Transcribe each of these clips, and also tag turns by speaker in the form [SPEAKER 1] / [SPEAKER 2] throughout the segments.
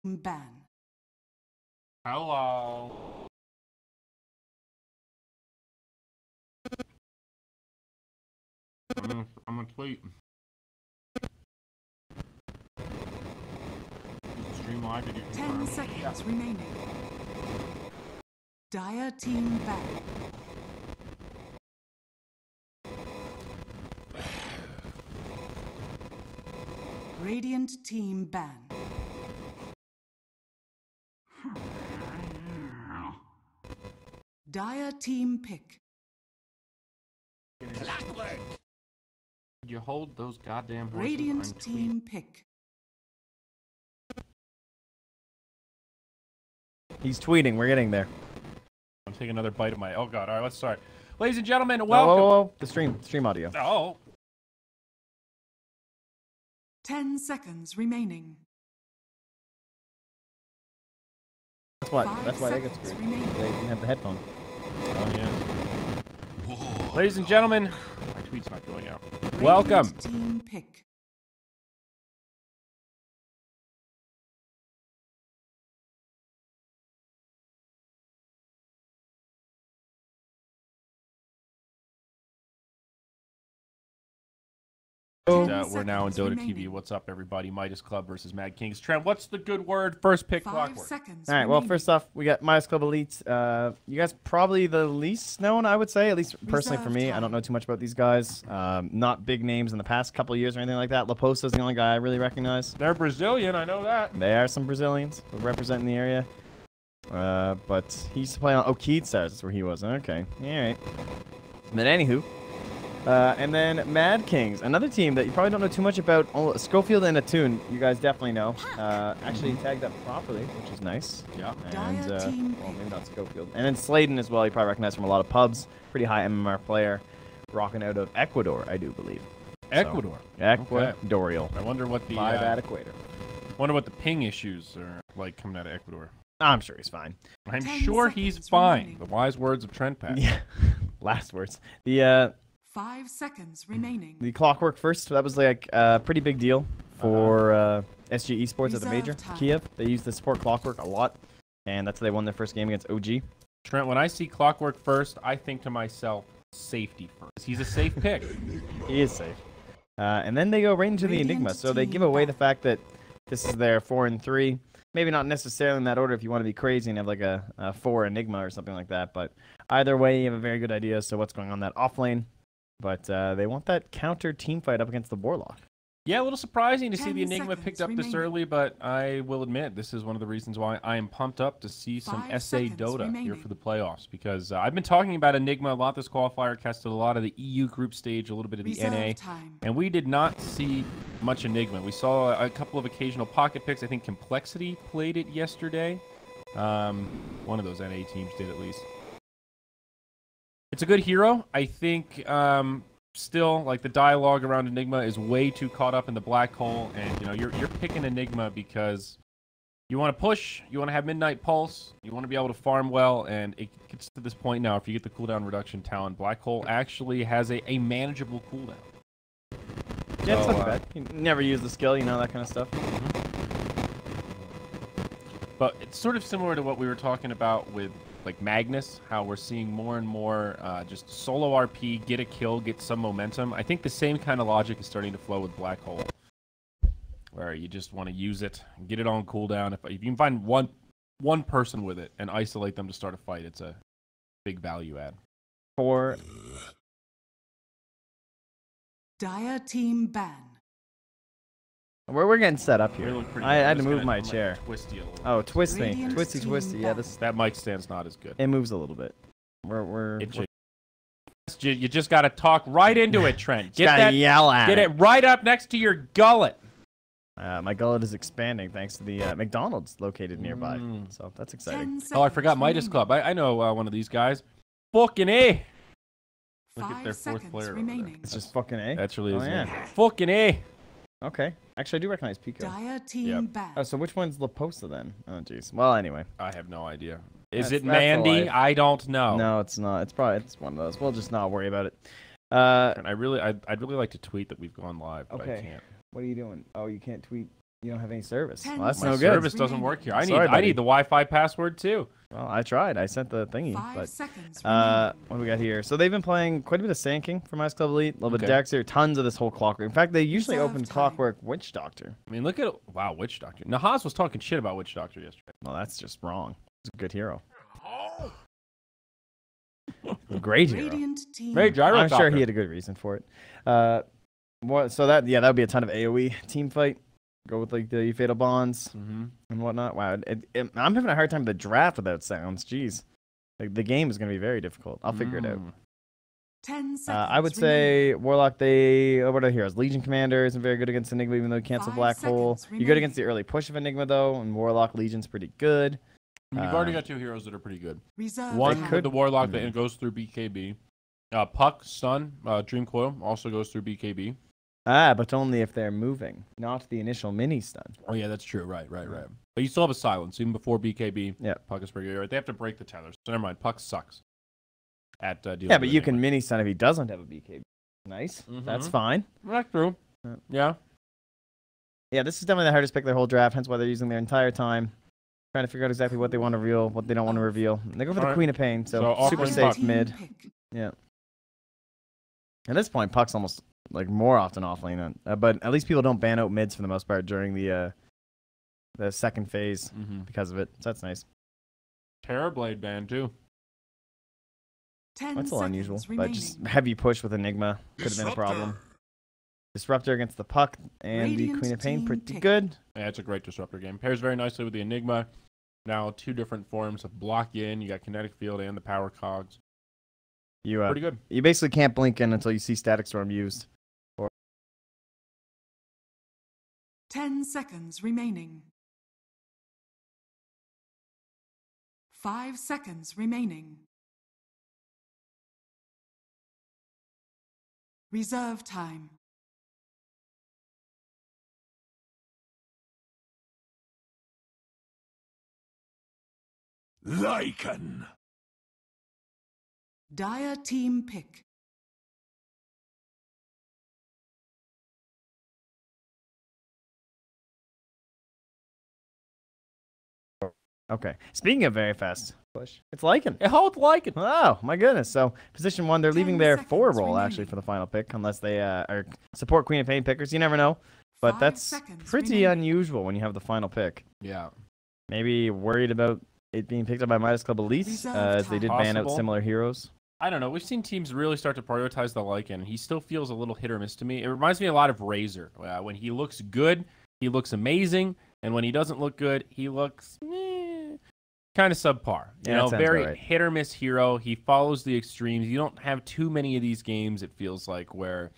[SPEAKER 1] ban.
[SPEAKER 2] Hello. I'm gonna tweet. Stream live. Did you
[SPEAKER 1] 10 seconds remaining. Dire team ban. Radiant team ban. Dire team pick.
[SPEAKER 2] Did you hold those goddamn horses?
[SPEAKER 1] Radiant team pick.
[SPEAKER 3] He's tweeting. We're getting there.
[SPEAKER 2] I'm taking another bite of my. Oh god! All right, let's start. Ladies and gentlemen,
[SPEAKER 3] Whoa,
[SPEAKER 2] welcome.
[SPEAKER 3] whoa, whoa. The stream audio.
[SPEAKER 2] Oh.
[SPEAKER 1] 10 seconds remaining.
[SPEAKER 3] That's what.
[SPEAKER 1] 5
[SPEAKER 3] That's why they get
[SPEAKER 1] seconds
[SPEAKER 3] screwed.
[SPEAKER 1] remaining.
[SPEAKER 3] They didn't have the headphone.
[SPEAKER 2] Oh yeah. Ladies and gentlemen, my tweet's not going out.
[SPEAKER 1] Radiant
[SPEAKER 2] Welcome.
[SPEAKER 1] team pick.
[SPEAKER 2] We're now in Dota TV. What's up, everybody? Midas Club versus Mad Kings. Trent, what's the good word? First pick,
[SPEAKER 1] 5
[SPEAKER 2] Clockwork.
[SPEAKER 1] seconds
[SPEAKER 3] All right. Well,
[SPEAKER 1] remaining.
[SPEAKER 3] first off, we got Midas Club Elite. You guys probably the least known, I would say, at least personally for me. I don't know too much about these guys. Not big names in the past couple of years or anything like that. Laposa's the only guy I really recognize.
[SPEAKER 2] They're Brazilian, I know that.
[SPEAKER 3] They are some Brazilians representing the area. But he used to play on Okeed Stars. That's where he was. Okay. All right. But anywho. And then Mad Kings, another team that you probably don't know too much about. Oh, Schofield and Attune, you guys definitely know. Actually tagged up properly, which is nice.
[SPEAKER 2] Yeah.
[SPEAKER 3] And,
[SPEAKER 1] Dire team
[SPEAKER 3] well,
[SPEAKER 1] pick.
[SPEAKER 3] maybe not Schofield. And then Sladen as well, you probably recognize from a lot of pubs. Pretty high MMR player. Rocking out of Ecuador, I do believe.
[SPEAKER 2] Ecuador.
[SPEAKER 3] So, Ecuadorial.
[SPEAKER 2] I wonder what the
[SPEAKER 3] Live at Equator.
[SPEAKER 2] wonder what the ping issues are like coming out of Ecuador.
[SPEAKER 3] I'm sure he's fine.
[SPEAKER 2] I'm
[SPEAKER 1] 10
[SPEAKER 2] sure he's
[SPEAKER 1] seconds
[SPEAKER 2] fine.
[SPEAKER 1] remaining.
[SPEAKER 2] The wise words of Trent Pat.
[SPEAKER 3] Yeah. Last words. The
[SPEAKER 1] 5 seconds remaining.
[SPEAKER 3] The Clockwork first, that was like a pretty big deal for SG Esports at the major,
[SPEAKER 1] Reserve time.
[SPEAKER 3] Kiev. They used the support Clockwork a lot, and that's how they won their first game against OG.
[SPEAKER 2] Trent, when I see Clockwork first, I think to myself, safety first. He's a safe pick.
[SPEAKER 3] He is safe. And then they go right into the
[SPEAKER 1] Radiant
[SPEAKER 3] Enigma, so they
[SPEAKER 1] team
[SPEAKER 3] give away the
[SPEAKER 1] back.
[SPEAKER 3] fact that this is their 4 and 3. Maybe not necessarily in that order if you want to be crazy and have like a 4 Enigma or something like that, but either way, you have a very good idea as to what's going on that off lane. But they want that counter team fight up against the Warlock.
[SPEAKER 2] Yeah, a little surprising to see
[SPEAKER 1] 10
[SPEAKER 2] the Enigma
[SPEAKER 1] seconds
[SPEAKER 2] picked up this
[SPEAKER 1] remaining.
[SPEAKER 2] early, but I will admit this is one of the reasons why I am pumped up to see some
[SPEAKER 1] 5
[SPEAKER 2] SA
[SPEAKER 1] seconds
[SPEAKER 2] Dota here
[SPEAKER 1] remaining.
[SPEAKER 2] for the playoffs, because I've been talking about Enigma a lot this qualifier, casted a lot of the EU group stage, a little bit of the
[SPEAKER 1] Reserve
[SPEAKER 2] NA,
[SPEAKER 1] time.
[SPEAKER 2] and we did not see much Enigma. We saw a couple of occasional pocket picks. I think Complexity played it yesterday. One of those NA teams did at least. It's a good hero. I think still, like, the dialogue around Enigma is way too caught up in the black hole, and you're picking Enigma because you want to push, you want to have Midnight Pulse, you want to be able to farm well, and it gets to this point now. If you get the cooldown reduction talent, black hole actually has a manageable cooldown.
[SPEAKER 3] Yeah, it's
[SPEAKER 2] So,
[SPEAKER 3] not bad. You never use the skill, you know, that kind of stuff.
[SPEAKER 2] But it's sort of similar to what we were talking about with like Magnus, how we're seeing more and more just solo RP, get a kill, get some momentum. I think the same kind of logic is starting to flow with Black Hole, where you just want to use it, get it on cooldown. If you can find one person with it and isolate them to start a fight, it's a big value add.
[SPEAKER 3] For
[SPEAKER 1] Dire team ban.
[SPEAKER 3] we're getting set up here.
[SPEAKER 2] We look pretty
[SPEAKER 3] I
[SPEAKER 2] good.
[SPEAKER 3] had
[SPEAKER 2] I'm
[SPEAKER 3] to
[SPEAKER 2] just
[SPEAKER 3] move
[SPEAKER 2] gonna-
[SPEAKER 3] my
[SPEAKER 2] I'm gonna
[SPEAKER 3] chair.
[SPEAKER 2] twist you a little
[SPEAKER 3] Oh,
[SPEAKER 2] bit.
[SPEAKER 3] twist me.
[SPEAKER 1] Radiant
[SPEAKER 3] Twisty,
[SPEAKER 1] team
[SPEAKER 3] twisty. Yeah,
[SPEAKER 1] back.
[SPEAKER 3] this
[SPEAKER 2] That mic stand's not as good.
[SPEAKER 3] it moves a little bit. We're
[SPEAKER 2] You just got to talk right into it, Trent. Get
[SPEAKER 3] gotta
[SPEAKER 2] that,
[SPEAKER 3] yell at
[SPEAKER 2] get it right up next to your gullet.
[SPEAKER 3] My gullet is expanding thanks to the McDonald's located nearby,
[SPEAKER 2] Mm.
[SPEAKER 3] so that's exciting.
[SPEAKER 1] 10
[SPEAKER 2] Oh, I forgot
[SPEAKER 1] seconds
[SPEAKER 2] Midas
[SPEAKER 1] remaining.
[SPEAKER 2] Club. I know one of these guys. Fucking A. Look at
[SPEAKER 1] 5
[SPEAKER 2] their fourth
[SPEAKER 1] seconds
[SPEAKER 2] player over there.
[SPEAKER 1] remaining.
[SPEAKER 3] It's just fucking A.
[SPEAKER 2] That really
[SPEAKER 3] Oh,
[SPEAKER 2] is.
[SPEAKER 3] yeah.
[SPEAKER 2] Fucking A.
[SPEAKER 3] Okay. Actually, I do recognize Pico.
[SPEAKER 1] Dire team
[SPEAKER 2] Yep.
[SPEAKER 1] ban.
[SPEAKER 3] Oh, so which one's Laposa then? Oh, jeez. Well, anyway.
[SPEAKER 2] I have no idea. Is
[SPEAKER 3] That's-
[SPEAKER 2] it
[SPEAKER 3] that's the
[SPEAKER 2] Mandy?
[SPEAKER 3] life.
[SPEAKER 2] I don't know.
[SPEAKER 3] No, it's not. It's one of those. We'll just not worry about it.
[SPEAKER 2] And I'd really like to tweet that we've gone live, but I
[SPEAKER 3] Okay.
[SPEAKER 2] can't.
[SPEAKER 3] What are you doing? Oh, you can't tweet. You don't have any service. Well,
[SPEAKER 1] 10
[SPEAKER 3] that's
[SPEAKER 2] My
[SPEAKER 3] no
[SPEAKER 1] seconds
[SPEAKER 3] good.
[SPEAKER 2] service doesn't work here. I
[SPEAKER 3] Sorry,
[SPEAKER 2] need
[SPEAKER 3] buddy.
[SPEAKER 2] the Wi-Fi password too.
[SPEAKER 3] Well, I tried. I sent the thingy,
[SPEAKER 1] 5
[SPEAKER 3] but
[SPEAKER 1] seconds
[SPEAKER 3] what
[SPEAKER 1] remaining.
[SPEAKER 3] do we got here? So they've been playing quite a bit of Sand King for Midas Club Elite, a little bit of
[SPEAKER 2] Okay.
[SPEAKER 3] Dexter, tons of this whole Clockwork. In fact, they usually
[SPEAKER 1] Reserve
[SPEAKER 3] open
[SPEAKER 1] time.
[SPEAKER 3] Clockwork Witch Doctor.
[SPEAKER 2] I mean, look at wow, Witch Doctor. Nahas was talking shit about Witch Doctor yesterday.
[SPEAKER 3] Well, that's just wrong. He's a good hero. Great hero.
[SPEAKER 1] Radiant team.
[SPEAKER 2] Great gyro.
[SPEAKER 3] I'm sure he had a good reason for it. So that would be a ton of AOE team fight. Go with like the Fatal Bonds
[SPEAKER 2] Mm-hmm.
[SPEAKER 3] and whatnot. Wow, I'm having a hard time with the draft without sounds. Jeez, like the game is gonna be very difficult. I'll figure it out.
[SPEAKER 1] 10 seconds
[SPEAKER 3] I would
[SPEAKER 1] remaining.
[SPEAKER 3] say Warlock. What are the heroes? Legion Commander isn't very good against Enigma, even though he cancels
[SPEAKER 1] 5
[SPEAKER 3] Black Hole.
[SPEAKER 1] seconds
[SPEAKER 3] You're good against the
[SPEAKER 1] remaining.
[SPEAKER 3] early push of Enigma though, and Warlock Legion's pretty good.
[SPEAKER 2] You've already got two heroes that are pretty good.
[SPEAKER 1] Reserve
[SPEAKER 2] One
[SPEAKER 1] time.
[SPEAKER 2] with the Warlock that goes through BKB. Puck, Stun, Dream Coil also goes through BKB.
[SPEAKER 3] But only if they're moving, not the initial mini stun.
[SPEAKER 2] Oh yeah, that's true. Right. But you still have a silence even before BKB.
[SPEAKER 3] Yeah.
[SPEAKER 2] Puck is pretty good. Right? They have to break the tethers. So never mind. Puck sucks. At dealing
[SPEAKER 3] Yeah, but
[SPEAKER 2] with
[SPEAKER 3] you
[SPEAKER 2] it
[SPEAKER 3] can
[SPEAKER 2] anyway.
[SPEAKER 3] mini stun if he doesn't have a BKB. Nice. That's
[SPEAKER 2] Mhm.
[SPEAKER 3] fine.
[SPEAKER 2] That's true.
[SPEAKER 3] Yeah.
[SPEAKER 2] Yeah.
[SPEAKER 3] Yeah, this is definitely the hardest pick their whole draft, hence why they're using their entire time. Trying to figure out exactly what they want to reveal, what they don't want to reveal. And they go for the
[SPEAKER 2] Alright.
[SPEAKER 3] Queen of Pain, so
[SPEAKER 2] So
[SPEAKER 3] super
[SPEAKER 2] offering
[SPEAKER 3] safe
[SPEAKER 2] Puck.
[SPEAKER 3] mid.
[SPEAKER 1] Pick.
[SPEAKER 3] Yeah. At this point, Puck's almost like more often offlane, but at least people don't ban out mids for the most part during the second phase
[SPEAKER 2] Mm-hmm.
[SPEAKER 3] because of it. So that's nice.
[SPEAKER 2] Terrorblade ban too.
[SPEAKER 1] 10
[SPEAKER 3] That's a little
[SPEAKER 1] seconds
[SPEAKER 3] unusual,
[SPEAKER 1] remaining.
[SPEAKER 3] but just heavy push with Enigma could have been a problem. Disruptor against the Puck and the
[SPEAKER 1] Radiant
[SPEAKER 3] Queen of Pain,
[SPEAKER 1] team
[SPEAKER 3] pretty
[SPEAKER 1] pick.
[SPEAKER 3] good.
[SPEAKER 2] Yeah, it's a great disruptor game. Pairs very nicely with the Enigma. Now two different forms of block in. You got kinetic field and the power cogs.
[SPEAKER 3] You
[SPEAKER 2] Pretty good.
[SPEAKER 3] you basically can't blink in until you see Static Storm used.
[SPEAKER 1] 10 seconds remaining. 5 seconds remaining. Reserve time.
[SPEAKER 4] Lycan.
[SPEAKER 1] Dire team pick.
[SPEAKER 3] Okay. Speaking of very fast push, it's Lycan.
[SPEAKER 2] It holds like it.
[SPEAKER 3] Oh my goodness! So position 1, they're
[SPEAKER 1] 10
[SPEAKER 3] leaving their 4
[SPEAKER 1] seconds
[SPEAKER 3] roll actually
[SPEAKER 1] remaining.
[SPEAKER 3] for the final pick, unless they are support Queen of Pain pickers. You never know, but
[SPEAKER 1] 5
[SPEAKER 3] that's
[SPEAKER 1] seconds
[SPEAKER 3] pretty
[SPEAKER 1] remaining.
[SPEAKER 3] unusual when you have the final pick.
[SPEAKER 2] Yeah.
[SPEAKER 3] Maybe worried about it being picked up by Midas Club Elite,
[SPEAKER 1] Reserve
[SPEAKER 3] as they did
[SPEAKER 1] time.
[SPEAKER 3] ban out
[SPEAKER 2] Possible.
[SPEAKER 3] similar heroes.
[SPEAKER 2] I don't know. We've seen teams really start to prioritize the Lycan. He still feels a little hit or miss to me. It reminds me a lot of Razor. When he looks good, he looks amazing, and when he doesn't look good, he looks kind of subpar. You
[SPEAKER 3] Yeah,
[SPEAKER 2] know,
[SPEAKER 3] that sounds
[SPEAKER 2] very
[SPEAKER 3] about right.
[SPEAKER 2] hit or miss hero. He follows the extremes. You don't have too many of these games. It feels like where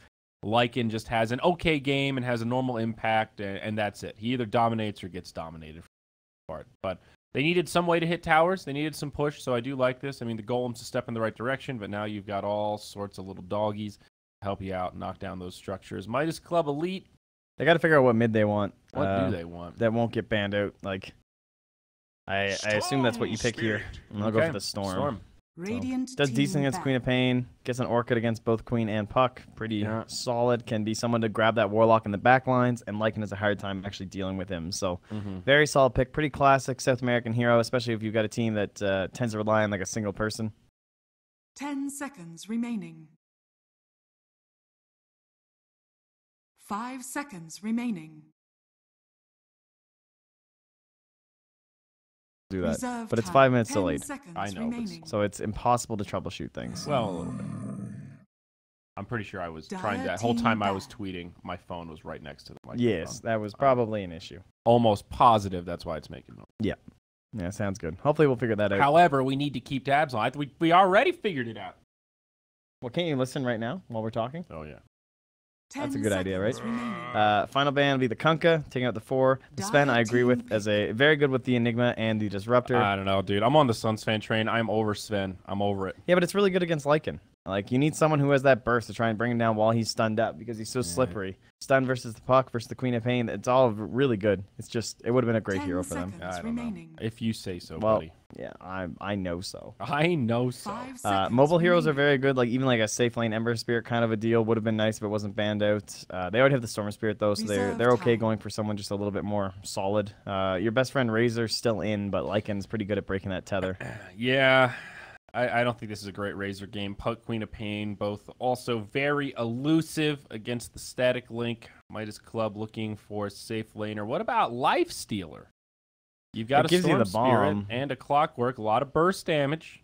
[SPEAKER 2] Lycan just has an okay game and has a normal impact, and that's it. He either dominates or gets dominated for the most part. But they needed some way to hit towers. They needed some push, so I do like this. I mean, the golem's a step in the right direction, but now you've got all sorts of little doggies to help you out and knock down those structures. Midas Club Elite,
[SPEAKER 3] They got to figure out what mid they want.
[SPEAKER 2] what do they want?
[SPEAKER 3] That won't get banned out. Like, I assume that's what you pick here. And I'll go for the Storm.
[SPEAKER 1] Radiant
[SPEAKER 3] Does
[SPEAKER 1] team
[SPEAKER 3] decent against
[SPEAKER 1] back.
[SPEAKER 3] Queen of Pain. Gets an Orchid against both Queen and Puck. Pretty
[SPEAKER 2] Yeah.
[SPEAKER 3] solid. Can be someone to grab that Warlock in the back lines. And Lycan has a hard time actually dealing with him. So very solid pick. Pretty classic South American hero, especially if you've got a team that tends to rely on like a single person.
[SPEAKER 1] 10 seconds remaining. 5 seconds remaining.
[SPEAKER 3] Do that.
[SPEAKER 1] Reserve
[SPEAKER 3] But it's
[SPEAKER 1] time.
[SPEAKER 3] 5 minutes
[SPEAKER 1] 10
[SPEAKER 3] delayed.
[SPEAKER 1] seconds
[SPEAKER 2] I know, but
[SPEAKER 1] remaining.
[SPEAKER 3] So it's impossible to troubleshoot things.
[SPEAKER 2] Well, a little bit. I'm pretty sure I was trying
[SPEAKER 1] Dire
[SPEAKER 2] that whole
[SPEAKER 1] team
[SPEAKER 2] time I was
[SPEAKER 1] back.
[SPEAKER 2] tweeting. My phone was right next to the microphone.
[SPEAKER 3] Yes, that was probably an issue.
[SPEAKER 2] Almost positive that's why it's making noise.
[SPEAKER 3] Yeah, sounds good. Hopefully we'll figure that out.
[SPEAKER 2] However, we need to keep tabs on it. We already figured it out.
[SPEAKER 3] Well, can't you listen right now while we're talking?
[SPEAKER 2] Oh, yeah.
[SPEAKER 1] 10
[SPEAKER 3] That's a good idea, right?
[SPEAKER 1] seconds remaining.
[SPEAKER 3] Final ban will be the Kunkka, taking out the 4. The Sven, I agree with, as a very good with the Enigma and the Disruptor.
[SPEAKER 2] I don't know, dude. I'm on the Suns fan train. I'm over Sven. I'm over it.
[SPEAKER 3] Yeah, but it's really good against Lycan. Like, you need someone who has that burst to try and bring him down while he's stunned up because he's so slippery. Stun versus the puck versus the Queen of Pain. It's all really good. It's just, it would have been a great
[SPEAKER 1] 10
[SPEAKER 3] hero for them.
[SPEAKER 1] seconds
[SPEAKER 2] I don't know.
[SPEAKER 1] remaining.
[SPEAKER 2] If you say so,
[SPEAKER 3] Well,
[SPEAKER 2] buddy.
[SPEAKER 3] yeah, I know so.
[SPEAKER 2] I know so.
[SPEAKER 1] 5 seconds
[SPEAKER 3] Mobile heroes are
[SPEAKER 1] remaining.
[SPEAKER 3] very good. Like, even like a safe lane Ember Spirit kind of a deal would have been nice if it wasn't banned out. They already have the Storm Spirit though, so they're
[SPEAKER 1] Reserve
[SPEAKER 3] okay
[SPEAKER 1] time.
[SPEAKER 3] going for someone just a little bit more solid. Your best friend Razor's still in, but Lycan's pretty good at breaking that tether.
[SPEAKER 2] Yeah. I don't think this is a great Razor game. Puck, Queen of Pain, both also very elusive against the static link. Midas Club looking for a safe laner. What about Life Stealer? You've got
[SPEAKER 3] It
[SPEAKER 2] a
[SPEAKER 3] gives you
[SPEAKER 2] Storm
[SPEAKER 3] the
[SPEAKER 2] Spirit
[SPEAKER 3] bomb.
[SPEAKER 2] and a Clockwork, a lot of burst damage.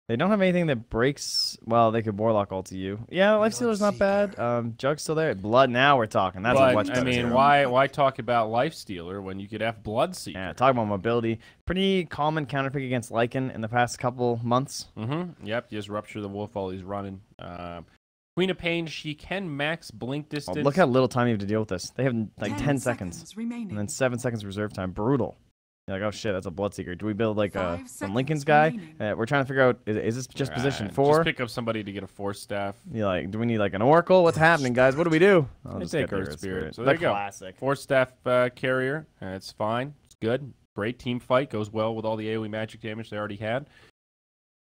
[SPEAKER 3] They don't have anything that breaks. Well, they could Warlock ult to you. Yeah, Life Stealer's not bad. Jug's still there. Blood, now we're talking. That's a
[SPEAKER 2] But,
[SPEAKER 3] much better
[SPEAKER 2] I mean,
[SPEAKER 3] hero.
[SPEAKER 2] why talk about Life Stealer when you could have Bloodseeker?
[SPEAKER 3] Yeah, talk about mobility. Pretty common counterpick against Lycan in the past couple months.
[SPEAKER 2] Mm-hmm. Yep, just Rupture the Wolf while he's running. Queen of Pain, she can max blink
[SPEAKER 3] Oh,
[SPEAKER 2] distance.
[SPEAKER 3] look how little time you have to deal with this. They have like 10
[SPEAKER 1] 10
[SPEAKER 3] seconds.
[SPEAKER 1] remaining.
[SPEAKER 3] And then 7 seconds reserve time. Brutal. You're like, oh shit, that's a Bloodseeker. Do we build like
[SPEAKER 1] 5
[SPEAKER 3] some Lincoln's
[SPEAKER 1] seconds
[SPEAKER 3] guy?
[SPEAKER 1] remaining.
[SPEAKER 3] We're trying to figure out, is this just position 4?
[SPEAKER 2] Just pick up somebody to get a Force Staff.
[SPEAKER 3] You like, do we need like an Oracle? What's happening, guys? What do we do? I'll
[SPEAKER 2] I
[SPEAKER 3] just
[SPEAKER 2] take
[SPEAKER 3] get the
[SPEAKER 2] Earth
[SPEAKER 3] Earth
[SPEAKER 2] Spirit. So
[SPEAKER 3] The
[SPEAKER 2] there you go.
[SPEAKER 3] classic.
[SPEAKER 2] Force Staff carrier. It's fine. It's good. Great team fight. Goes well with all the AoE magic damage they already had.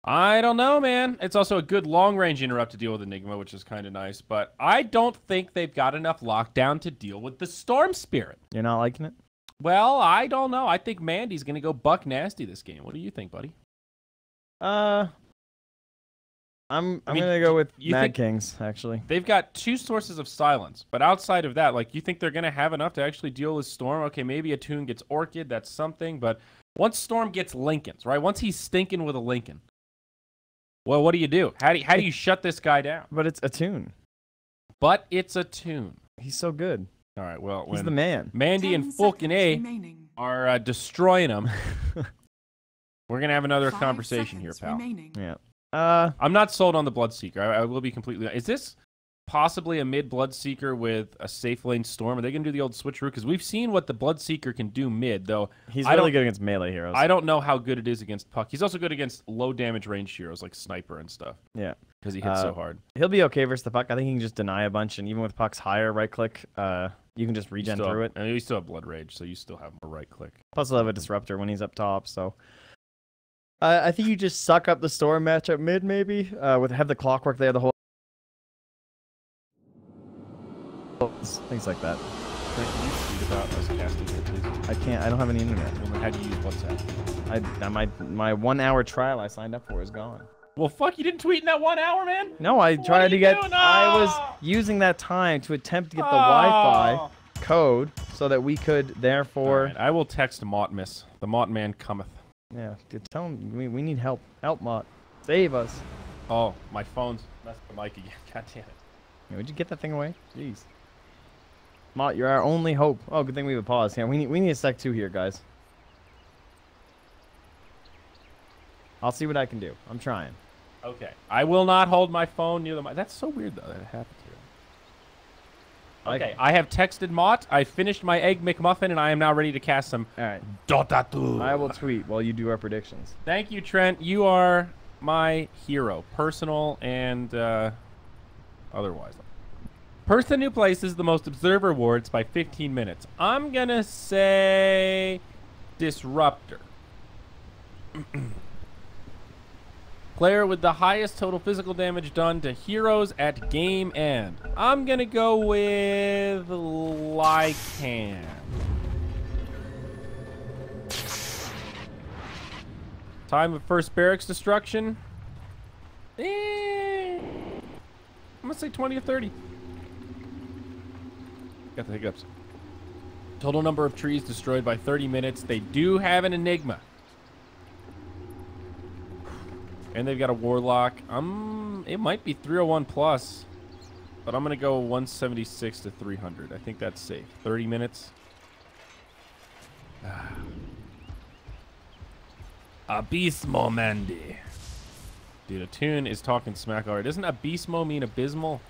[SPEAKER 2] I don't know, man. It's also a good long-range interrupt to deal with Enigma, which is kind of nice. But I don't think they've got enough lockdown to deal with the Storm Spirit.
[SPEAKER 3] You're not liking it?
[SPEAKER 2] Well, I don't know. I think Mandy's going to go buck nasty this game. What do you think, buddy?
[SPEAKER 3] I'm
[SPEAKER 2] mean,
[SPEAKER 3] gonna go with
[SPEAKER 2] you
[SPEAKER 3] Mad
[SPEAKER 2] think-
[SPEAKER 3] Kings, actually.
[SPEAKER 2] They've got 2 sources of silence, but outside of that, like, you think they're going to have enough to actually deal with Storm? Okay, maybe a Toon gets Orchid, that's something, but once Storm gets Lincolns, right? Once he's stinking with a Lincoln, well, what do you do? How do you shut this guy down?
[SPEAKER 3] But it's a tune.
[SPEAKER 2] But it's a Toon.
[SPEAKER 3] He's so good.
[SPEAKER 2] All right, well,
[SPEAKER 3] He's
[SPEAKER 2] when
[SPEAKER 3] the man.
[SPEAKER 2] Mandy
[SPEAKER 1] 10
[SPEAKER 2] and Falcon
[SPEAKER 1] seconds
[SPEAKER 2] A
[SPEAKER 1] remaining.
[SPEAKER 2] are destroying him, we're going to have another
[SPEAKER 1] 5
[SPEAKER 2] conversation here,
[SPEAKER 1] seconds
[SPEAKER 2] pal.
[SPEAKER 1] remaining.
[SPEAKER 3] Yeah.
[SPEAKER 2] I'm not sold on the Bloodseeker. I will be completely. Is this possibly a mid Bloodseeker with a safe lane Storm? Are they going to do the old switcheroo? Because we've seen what the Bloodseeker can do mid, though.
[SPEAKER 3] He's
[SPEAKER 2] I
[SPEAKER 3] really
[SPEAKER 2] don't-
[SPEAKER 3] good against melee heroes.
[SPEAKER 2] I don't know how good it is against Puck. He's also good against low damage range heroes like Sniper and stuff
[SPEAKER 3] Yeah.
[SPEAKER 2] because he hits so hard.
[SPEAKER 3] He'll be okay versus the Puck. I think he can just deny a bunch, and even with Puck's higher right click, you can just
[SPEAKER 2] You
[SPEAKER 3] regen
[SPEAKER 2] still
[SPEAKER 3] through
[SPEAKER 2] have,
[SPEAKER 3] it.
[SPEAKER 2] and you still have Blood Rage, so you still have more right click.
[SPEAKER 3] Plus, he'll have a disruptor when he's up top. So, I think you just suck up the Storm matchup mid, maybe. Have the Clockwork there the whole. Things like that.
[SPEAKER 2] Can you tweet about us casting it, please?
[SPEAKER 3] I can't. I don't have any internet.
[SPEAKER 2] Well, then how do you use WhatsApp?
[SPEAKER 3] My 1 hour trial I signed up for is gone.
[SPEAKER 2] Well, fuck, you didn't tweet in that 1 hour, man?
[SPEAKER 3] No, I
[SPEAKER 2] What
[SPEAKER 3] tried
[SPEAKER 2] are
[SPEAKER 3] to
[SPEAKER 2] you
[SPEAKER 3] get.
[SPEAKER 2] doing?
[SPEAKER 3] I was
[SPEAKER 2] Oh!
[SPEAKER 3] using that time to attempt to get the
[SPEAKER 2] Oh.
[SPEAKER 3] Wi-Fi code so that we could
[SPEAKER 2] All
[SPEAKER 3] therefore.
[SPEAKER 2] right, I will text Motmiss. The Mott Man cometh.
[SPEAKER 3] Yeah, tell him we need help. Help, Mott. Save us.
[SPEAKER 2] Oh, my phone's messed with the mic again. God damn it.
[SPEAKER 3] Yeah, would you get that thing away? Jeez. Mott, you're our only hope. Oh, good thing we have a pause. Yeah, we need a sec 2 here, guys. I'll see what I can do. I'm trying.
[SPEAKER 2] Okay. I will not hold my phone near the mic. That's so weird, though, that it happened here. Okay, I have texted Mott. I finished my Egg McMuffin, and I am now ready to cast some
[SPEAKER 3] All right.
[SPEAKER 2] Dota 2.
[SPEAKER 3] I will tweet while you do our predictions.
[SPEAKER 2] Thank you, Trent. You are my hero, personal and otherwise. Person who places the most observer wards by 15 minutes. I'm going to say Disruptor. Player with the highest total physical damage done to heroes at game end. I'm going to go with Lycan. Time of first barracks destruction. I'm going to say 20 or 30. Got the hiccups. Total number of trees destroyed by 30 minutes. They do have an Enigma. And they've got a Warlock. It might be 301 plus. But I'm going to go 176 to 300. I think that's safe. 30 minutes. Abysmal Mandy. Dude, a tune is talking smack already. Doesn't abysmal mean abysmal?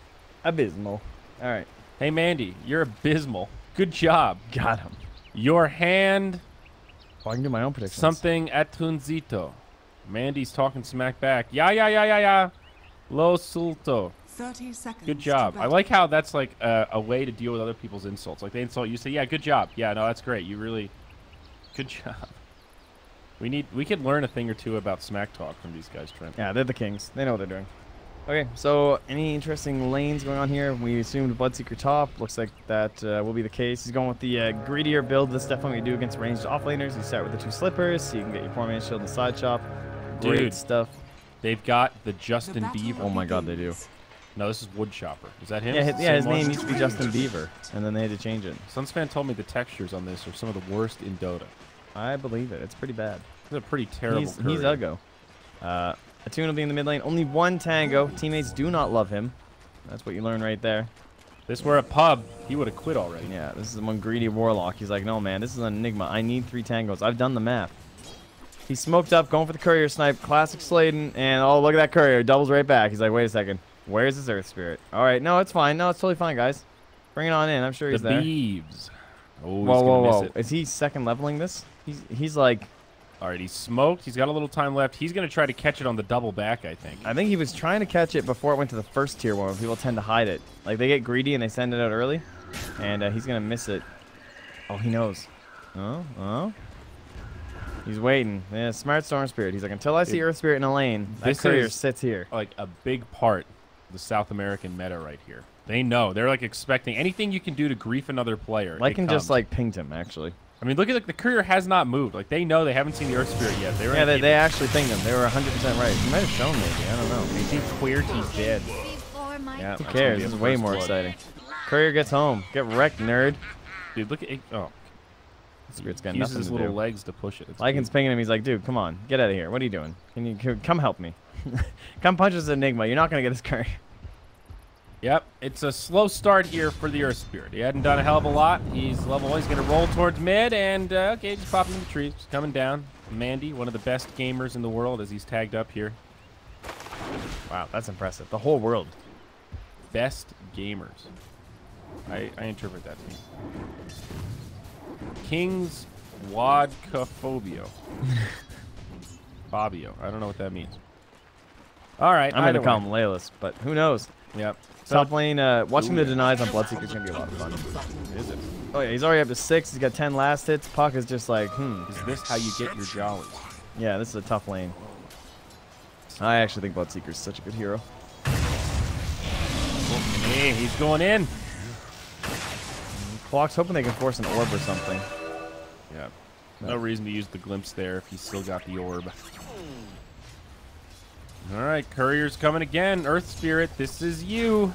[SPEAKER 3] Abysmal. All right.
[SPEAKER 2] Hey, Mandy, you're abysmal. Good job.
[SPEAKER 3] Got him.
[SPEAKER 2] Your hand,
[SPEAKER 3] Well, I can do my own predictions.
[SPEAKER 2] something atunzito. Mandy's talking smack back. Yeah. Lo Sulto.
[SPEAKER 1] 30 seconds.
[SPEAKER 2] Good
[SPEAKER 1] to
[SPEAKER 2] job. I
[SPEAKER 1] battle.
[SPEAKER 2] like how that's like a way to deal with other people's insults. Like they insult you, say, "Yeah, good job. Yeah, no, that's great. You really, good job." We could learn a thing or two about smack talk from these guys, Trent.
[SPEAKER 3] Yeah, they're the kings. They know what they're doing. Okay, so any interesting lanes going on here? We assumed Bloodseeker top. Looks like that will be the case. He's going with the greedier build. This is definitely what you do against ranged offlaners. You start with the 2 slippers, so you can get your 4-man shield and side chop. Great
[SPEAKER 2] Dude.
[SPEAKER 3] stuff.
[SPEAKER 2] They've got the
[SPEAKER 1] The
[SPEAKER 2] Justin
[SPEAKER 1] battle
[SPEAKER 2] Beaver.
[SPEAKER 3] Oh my God, they do.
[SPEAKER 1] begins.
[SPEAKER 2] No, this is Woodchopper. Is that him?
[SPEAKER 3] Yeah, his
[SPEAKER 2] Same one?
[SPEAKER 3] name used to be Justin Beaver, and then they had to change it.
[SPEAKER 2] Sunsfan told me the textures on this are some of the worst in Dota.
[SPEAKER 3] I believe it. It's pretty bad.
[SPEAKER 2] It's a pretty terrible
[SPEAKER 3] He's
[SPEAKER 2] courier.
[SPEAKER 3] Uggo. Attune will be in the mid lane. Only 1 tango. Teammates do not love him. That's what you learn right there.
[SPEAKER 2] This were a pub, he would have quit already.
[SPEAKER 3] Yeah, this is one greedy warlock. He's like, no, man, this is an enigma. I need 3 tangos. I've done the math. He's smoked up, going for the courier snipe. Classic Sladen, and oh, look at that courier. Doubles right back. He's like, wait a second. Where's his Earth Spirit? All right, no, it's fine. No, it's totally fine, guys. Bring it on in. I'm sure he's
[SPEAKER 2] The
[SPEAKER 3] there.
[SPEAKER 2] Beeves. Oh, he's
[SPEAKER 3] Whoa,
[SPEAKER 2] gonna
[SPEAKER 3] whoa,
[SPEAKER 2] miss
[SPEAKER 3] whoa.
[SPEAKER 2] it.
[SPEAKER 3] Is he second leveling this? He's like,
[SPEAKER 2] All right, he's smoked. He's got a little time left. He's going to try to catch it on the double back, I think.
[SPEAKER 3] I think he was trying to catch it before it went to the first tier one. Where people tend to hide it. Like, they get greedy and they send it out early. And he's going to miss it. Oh, he knows. Oh. He's waiting. Yeah, smart Storm Spirit. He's like, until I see Earth Spirit in a lane, that
[SPEAKER 2] This
[SPEAKER 3] courier
[SPEAKER 2] is-
[SPEAKER 3] sits here.
[SPEAKER 2] Like a big part of the South American meta right here. They know. They're like expecting anything you can do to grief another player.
[SPEAKER 3] Lycan
[SPEAKER 2] it
[SPEAKER 3] just
[SPEAKER 2] comes.
[SPEAKER 3] like pinged him, actually.
[SPEAKER 2] I mean, look at the courier has not moved. Like they know they haven't seen the Earth Spirit yet. They were
[SPEAKER 3] Yeah, they actually pinged him. They were 100% right. He might have shown maybe. I don't know.
[SPEAKER 2] They think Queerty's dead.
[SPEAKER 3] Who
[SPEAKER 2] Yeah, that's gonna
[SPEAKER 3] cares?
[SPEAKER 2] be
[SPEAKER 3] This
[SPEAKER 2] a
[SPEAKER 3] is way
[SPEAKER 2] first
[SPEAKER 3] more
[SPEAKER 2] blood.
[SPEAKER 3] exciting. Courier gets home. Get wrecked, nerd.
[SPEAKER 2] Dude, look at it. Oh,
[SPEAKER 3] Spirit's got
[SPEAKER 2] he uses
[SPEAKER 3] nothing
[SPEAKER 2] his
[SPEAKER 3] to
[SPEAKER 2] little
[SPEAKER 3] do.
[SPEAKER 2] legs to push it. It's
[SPEAKER 3] Lycan's
[SPEAKER 2] good.
[SPEAKER 3] pinging him. He's like, dude, come on. Get out of here. What are you doing? Come help me. Come punch this Enigma. You're not going to get this courier.
[SPEAKER 2] Yep, it's a slow start here for the Earth Spirit. He hadn't done a hell of a lot. He's level 1. He's going to roll towards mid, and okay, just popping in the trees. Just coming down. Mandy, one of the best gamers in the world, as he's tagged up here.
[SPEAKER 3] Wow, that's impressive. The whole world.
[SPEAKER 2] Best gamers. I interpret that to me. King's Wadcaphobio. Fabio. I don't know what that means. All right.
[SPEAKER 3] I'm going to
[SPEAKER 2] either
[SPEAKER 3] call
[SPEAKER 2] way.
[SPEAKER 3] him Laylis, but who knows?
[SPEAKER 2] Yep.
[SPEAKER 3] Top lane, watching the denies on Bloodseeker is going to be a lot of fun.
[SPEAKER 2] Is it?
[SPEAKER 3] Oh, yeah, he's already up to 6. He's got 10 last hits. Puck is just like,
[SPEAKER 2] Is this how you get your jollies?
[SPEAKER 3] Yeah, this is a tough lane. I actually think Bloodseeker is such a good hero.
[SPEAKER 2] Hey, he's going in.
[SPEAKER 3] Clock's hoping they can force an orb or something.
[SPEAKER 2] Yeah. No reason to use the glimpse there if he's still got the orb. All right, Courier's coming again. Earth Spirit, this is you.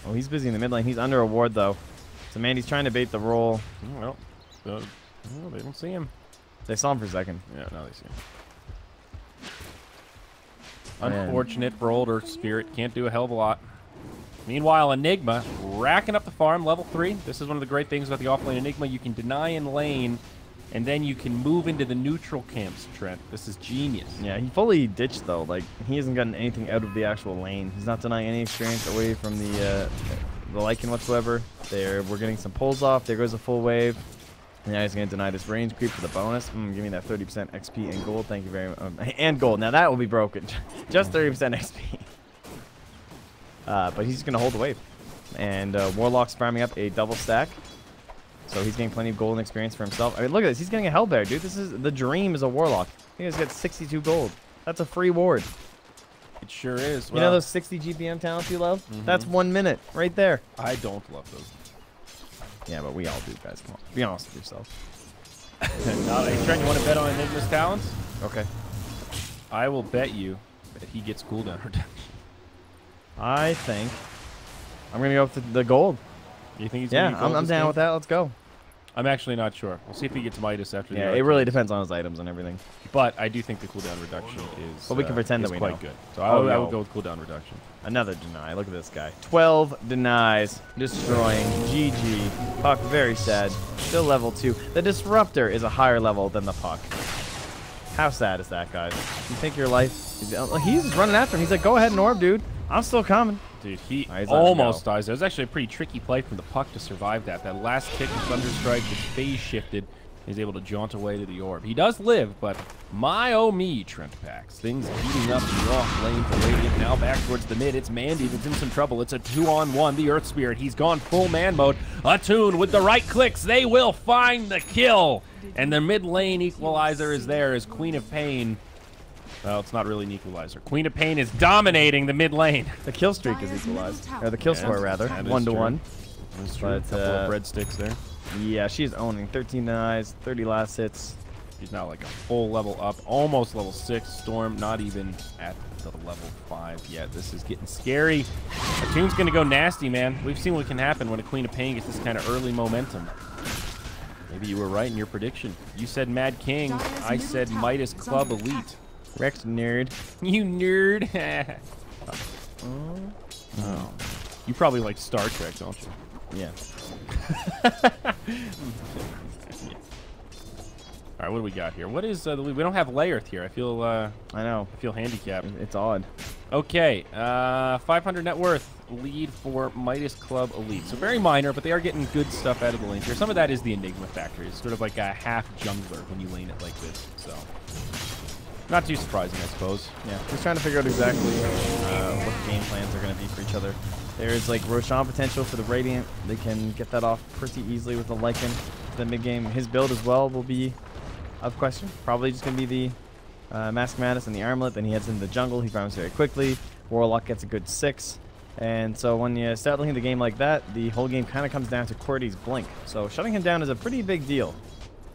[SPEAKER 3] Oh, he's busy in the mid lane. He's under a ward, though. So, man, he's trying to bait the roll.
[SPEAKER 2] Well, they don't see him.
[SPEAKER 3] They saw him for a second.
[SPEAKER 2] Yeah, now they see him.
[SPEAKER 3] Man.
[SPEAKER 2] Unfortunate for old Earth Spirit. Can't do a hell of a lot. Meanwhile, Enigma racking up the farm, level 3. This is one of the great things about the offlane Enigma. You can deny in lane, and then you can move into the neutral camps, Trent. This is genius.
[SPEAKER 3] Yeah, he fully ditched, though. Like, he hasn't gotten anything out of the actual lane. He's not denying any experience away from the Lycan whatsoever. We're getting some pulls off. There goes a full wave. And now he's going to deny this range creep for the bonus. Give me that 30% XP and gold. Thank you very much. And gold. Now, that will be broken. Just 30% XP. But he's going to hold the wave. And Warlock's farming up a double stack. So he's getting plenty of gold and experience for himself. I mean, look at this. He's getting a Hellbear, dude. This is the dream as a Warlock. He's got 62 gold. That's a free ward.
[SPEAKER 2] It sure is.
[SPEAKER 3] You know those 60 GPM talents you love? That's 1 minute right there.
[SPEAKER 2] I don't love those.
[SPEAKER 3] Yeah, but we all do, guys. Come on. Be honest with yourself.
[SPEAKER 2] Hey, Trent, you want to bet on Enigma's talents?
[SPEAKER 3] Okay.
[SPEAKER 2] I will bet you that he gets cooldown reduction.
[SPEAKER 3] I think I'm going to go with the gold.
[SPEAKER 2] You think he's
[SPEAKER 3] Yeah,
[SPEAKER 2] gonna get gold
[SPEAKER 3] I'm
[SPEAKER 2] this
[SPEAKER 3] down
[SPEAKER 2] game?
[SPEAKER 3] with that. Let's go.
[SPEAKER 2] I'm actually not sure. We'll see if he gets Midas after the
[SPEAKER 3] Yeah,
[SPEAKER 2] other
[SPEAKER 3] it really
[SPEAKER 2] teams.
[SPEAKER 3] depends on his items and everything.
[SPEAKER 2] But I do think the cooldown reduction is.
[SPEAKER 3] But we can pretend
[SPEAKER 2] is
[SPEAKER 3] that we
[SPEAKER 2] quite
[SPEAKER 3] know.
[SPEAKER 2] good. So
[SPEAKER 3] Oh,
[SPEAKER 2] I
[SPEAKER 3] no.
[SPEAKER 2] would go with cooldown reduction.
[SPEAKER 3] Another deny. Look at this guy. 12 denies. Destroying. GG. Puck, very sad. Still level 2. The Disruptor is a higher level than the Puck. How sad is that, guys? You think your life... He's running after him. He's like, go ahead and orb, dude. I'm still coming.
[SPEAKER 2] Dude, he
[SPEAKER 3] Alright, he's letting him
[SPEAKER 2] almost
[SPEAKER 3] go.
[SPEAKER 2] dies. It was actually a pretty tricky play from the Puck to survive that. That last kick of Thunderstrike, the phase shifted. He's able to jaunt away to the orb. He does live, but my oh me, Trent Pax. Things heating up in the off lane for Radiant. Now back towards the mid. It's Mandy that's in some trouble. It's a 2-on-1. The Earth Spirit. He's gone full man mode. Attune with the right clicks. They will find the kill. And the mid lane equalizer is there as Queen of Pain. Well, it's not really an equalizer. Queen of Pain is dominating the mid lane.
[SPEAKER 3] The kill streak is equalized. Or the kill score, rather. 1-1.
[SPEAKER 2] That's true.
[SPEAKER 3] But,
[SPEAKER 2] a couple of breadsticks there.
[SPEAKER 3] Yeah, she's owning 13 denies, 30 last hits.
[SPEAKER 2] She's now like a full level up, almost level 6. Storm not even at the level 5 yet. This is getting scary. Attune's going to go nasty, man. We've seen what can happen when a Queen of Pain gets this kind of early momentum. Maybe you were right in your prediction. You said Mad King. I said Midas Club Elite.
[SPEAKER 3] Rex nerd.
[SPEAKER 2] You nerd. Oh. You probably like Star Trek, don't you?
[SPEAKER 3] Yeah.
[SPEAKER 2] All right, what do we got here? What is we don't have Layerth here. I feel
[SPEAKER 3] I know.
[SPEAKER 2] I feel handicapped.
[SPEAKER 3] It's odd.
[SPEAKER 2] Okay, 500 net worth lead for Midas Club Elite. So very minor, but they are getting good stuff out of the lanes here. Some of that is the Enigma factor. It's sort of like a half jungler when you lane it like this. So not too surprising, I suppose.
[SPEAKER 3] Yeah, just trying to figure out exactly what game plans are going to be for each other. There's like Roshan potential for the Radiant. They can get that off pretty easily with the Lycan. The mid game, his build as well will be of question. Probably just going to be the Mask Madness and the Armlet. Then he heads into the jungle. He farms very quickly. Warlock gets a good 6. And so when you start looking at the game like that, the whole game kind of comes down to Cordy's Blink. So shutting him down is a pretty big deal.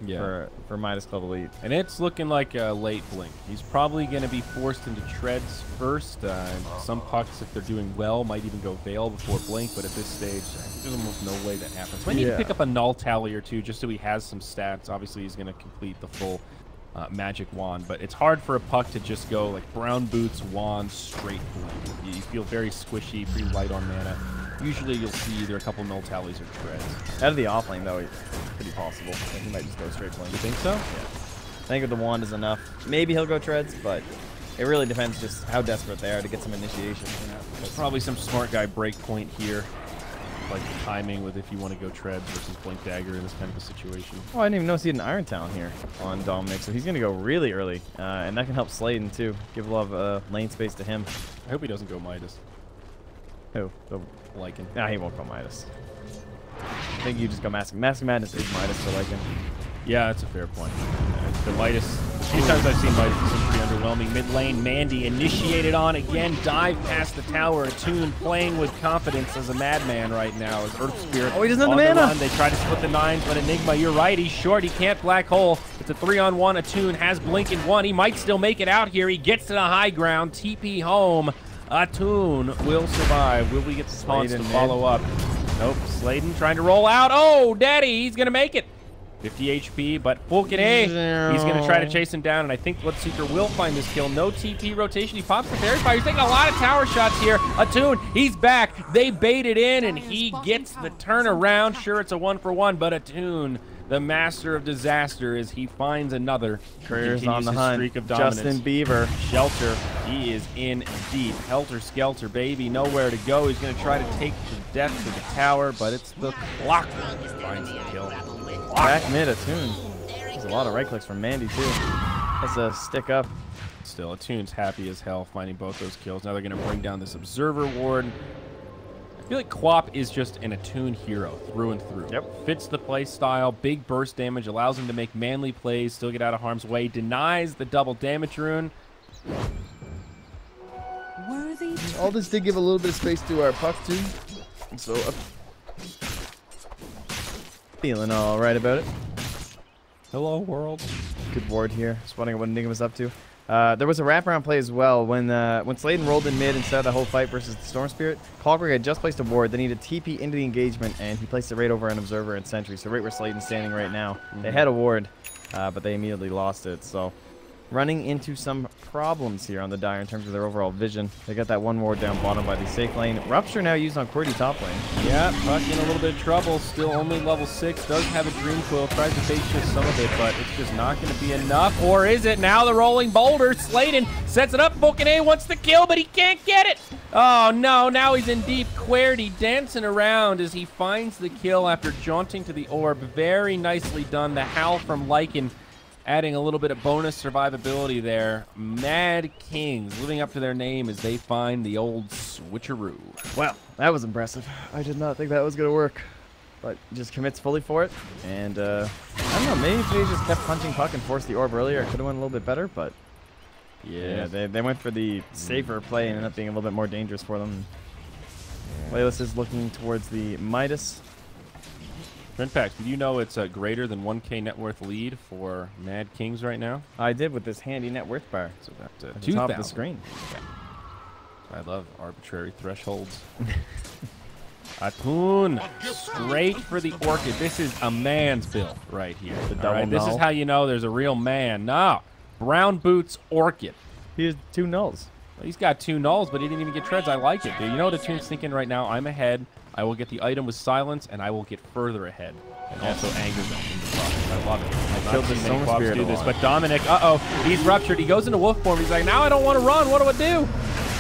[SPEAKER 2] Yeah.
[SPEAKER 3] For Midas Club Elite.
[SPEAKER 2] And it's looking like a late Blink. He's probably going to be forced into treads first. Some pucks, if they're doing well, might even go Veil before Blink. But at this stage, I think there's almost no way that happens. So I need to pick up a Null Tally or two just so he has some stats. Obviously, he's going to complete the full Magic Wand. But it's hard for a puck to just go like Brown Boots, Wand, straight Blink. You feel very squishy, pretty light on mana. Usually you'll see either a couple Null Tallies or treads.
[SPEAKER 3] Out of the offlane, though, it's pretty possible. He might just go straight Blink.
[SPEAKER 2] You think so?
[SPEAKER 3] Yeah. I think with the wand is enough. Maybe he'll go treads, but it really depends just how desperate they are to get some initiation.
[SPEAKER 2] There's probably some smart guy breakpoint here. Like the timing with if you want to go treads versus Blink Dagger in this kind of a situation.
[SPEAKER 3] Oh, I didn't even notice he had an Iron Talon here on Dominic, so he's going to go really early. And that can help Sladen, too. Give a lot of lane space to him.
[SPEAKER 2] I hope he doesn't go Midas.
[SPEAKER 3] Who?
[SPEAKER 2] Lycan.
[SPEAKER 3] Nah, he won't go Midas. I think you just go Mask. Mask Madness is Midas for Lycan.
[SPEAKER 2] Yeah, that's a fair point. The Midas, a few times I've seen Midas, it's been pretty underwhelming. Mid lane, Mandy initiated on again, dive past the tower. Attune playing with confidence as a madman right now. As Earth Spirit.
[SPEAKER 3] Oh, he doesn't have the mana.
[SPEAKER 2] Run. They try to split the 9s, but Enigma, you're right, he's short. He can't black hole. It's a 3-on-1. Attune has Blink in 1. He might still make it out here. He gets to the high ground. TP home. Attune will survive. Will we get the spawns to follow up? Nope. Sladen trying to roll out. Oh, daddy, he's going to make it. 50 HP, but Fulkin he's going to try to chase him down, and I think Bloodseeker will find this kill. No TP rotation. He pops the Fairy Fire. He's taking a lot of tower shots here. Attune, he's back. They baited in, and he gets the turnaround. Sure, it's a 1-for-1, but Attune, the master of disaster, as he finds another.
[SPEAKER 3] Career's on the hunt.
[SPEAKER 2] Streak of dominance.
[SPEAKER 3] Justin Bieber.
[SPEAKER 2] Shelter, he is in deep. Helter Skelter, baby, nowhere to go. He's going to try to take the death to the tower, but it's the clock that finds the kill.
[SPEAKER 3] Back mid, Attune. There's a lot of right clicks from Mandy, too. That's a stick up.
[SPEAKER 2] Still, Attune's happy as hell finding both those kills. Now they're going to bring down this Observer Ward. I feel like Quap is just an Attune hero through and through.
[SPEAKER 3] Yep.
[SPEAKER 2] Fits the play style, big burst damage, allows him to make manly plays, still get out of harm's way, denies the double damage rune.
[SPEAKER 4] All this did give a little bit of space to our puck, too. So,
[SPEAKER 3] Feeling all right about it.
[SPEAKER 2] Hello, world.
[SPEAKER 3] Good ward here. Spotting what Enigma's up to. There was a wraparound play as well when Sladen rolled in mid and started the whole fight versus the Storm Spirit. Clockwork had just placed a ward. They needed TP into the engagement, and he placed it right over an Observer and Sentry. So right where Sladen's standing right now. They had a ward, but they immediately lost it. So running into some problems here on the Dire in terms of their overall vision. They got that one ward down bottom by the safe lane. Rupture now used on Qwerty top lane.
[SPEAKER 2] Yeah, Puck in a little bit of trouble. Still only level 6. Does have a Dream Quill. Tries to bait just some of it, but it's just not going to be enough. Or is it? Now the rolling boulder. Sladen sets it up. Vulcan wants the kill, but he can't get it. Oh, no. Now he's in deep. QWERTY dancing around as he finds the kill after jaunting to the orb. Very nicely done. The howl from Lycan adding a little bit of bonus survivability there. Mad Kings living up to their name as they find the old switcheroo.
[SPEAKER 3] Well, that was impressive. I did not think that was going to work. But just commits fully for it. And, I don't know, maybe if they just kept punching puck and forced the orb earlier, it could have went a little bit better, but... Yeah, they went for the safer play and ended up being a little bit more dangerous for them. Playlist is looking towards the Midas.
[SPEAKER 2] Trentpax, did you know it's a greater than 1K net worth lead for Mad Kings right now?
[SPEAKER 3] I did with this handy net worth bar.
[SPEAKER 2] So that's
[SPEAKER 3] At the top of the screen.
[SPEAKER 2] Okay. I love arbitrary thresholds. Atun, straight for the Orchid. This is a man's build right here.
[SPEAKER 3] The double
[SPEAKER 2] right? This is
[SPEAKER 3] null.
[SPEAKER 2] how you know there's a real man. No, Brown Boots Orchid.
[SPEAKER 3] He has 2 nulls.
[SPEAKER 2] Well, he's got 2 nulls, but he didn't even get treads. I like it, dude. You know what Atun's thinking right now? I'm ahead. I will get the item with silence, and I will get further ahead. And also anger them in the process. I love it. I've
[SPEAKER 3] killed
[SPEAKER 2] not
[SPEAKER 3] the
[SPEAKER 2] seen many
[SPEAKER 3] Summer
[SPEAKER 2] clubs
[SPEAKER 3] Spirit
[SPEAKER 2] do
[SPEAKER 3] a
[SPEAKER 2] this,
[SPEAKER 3] lot.
[SPEAKER 2] but Dominic, he's ruptured. He goes into wolf form. He's like, now I don't want to run. What do I do?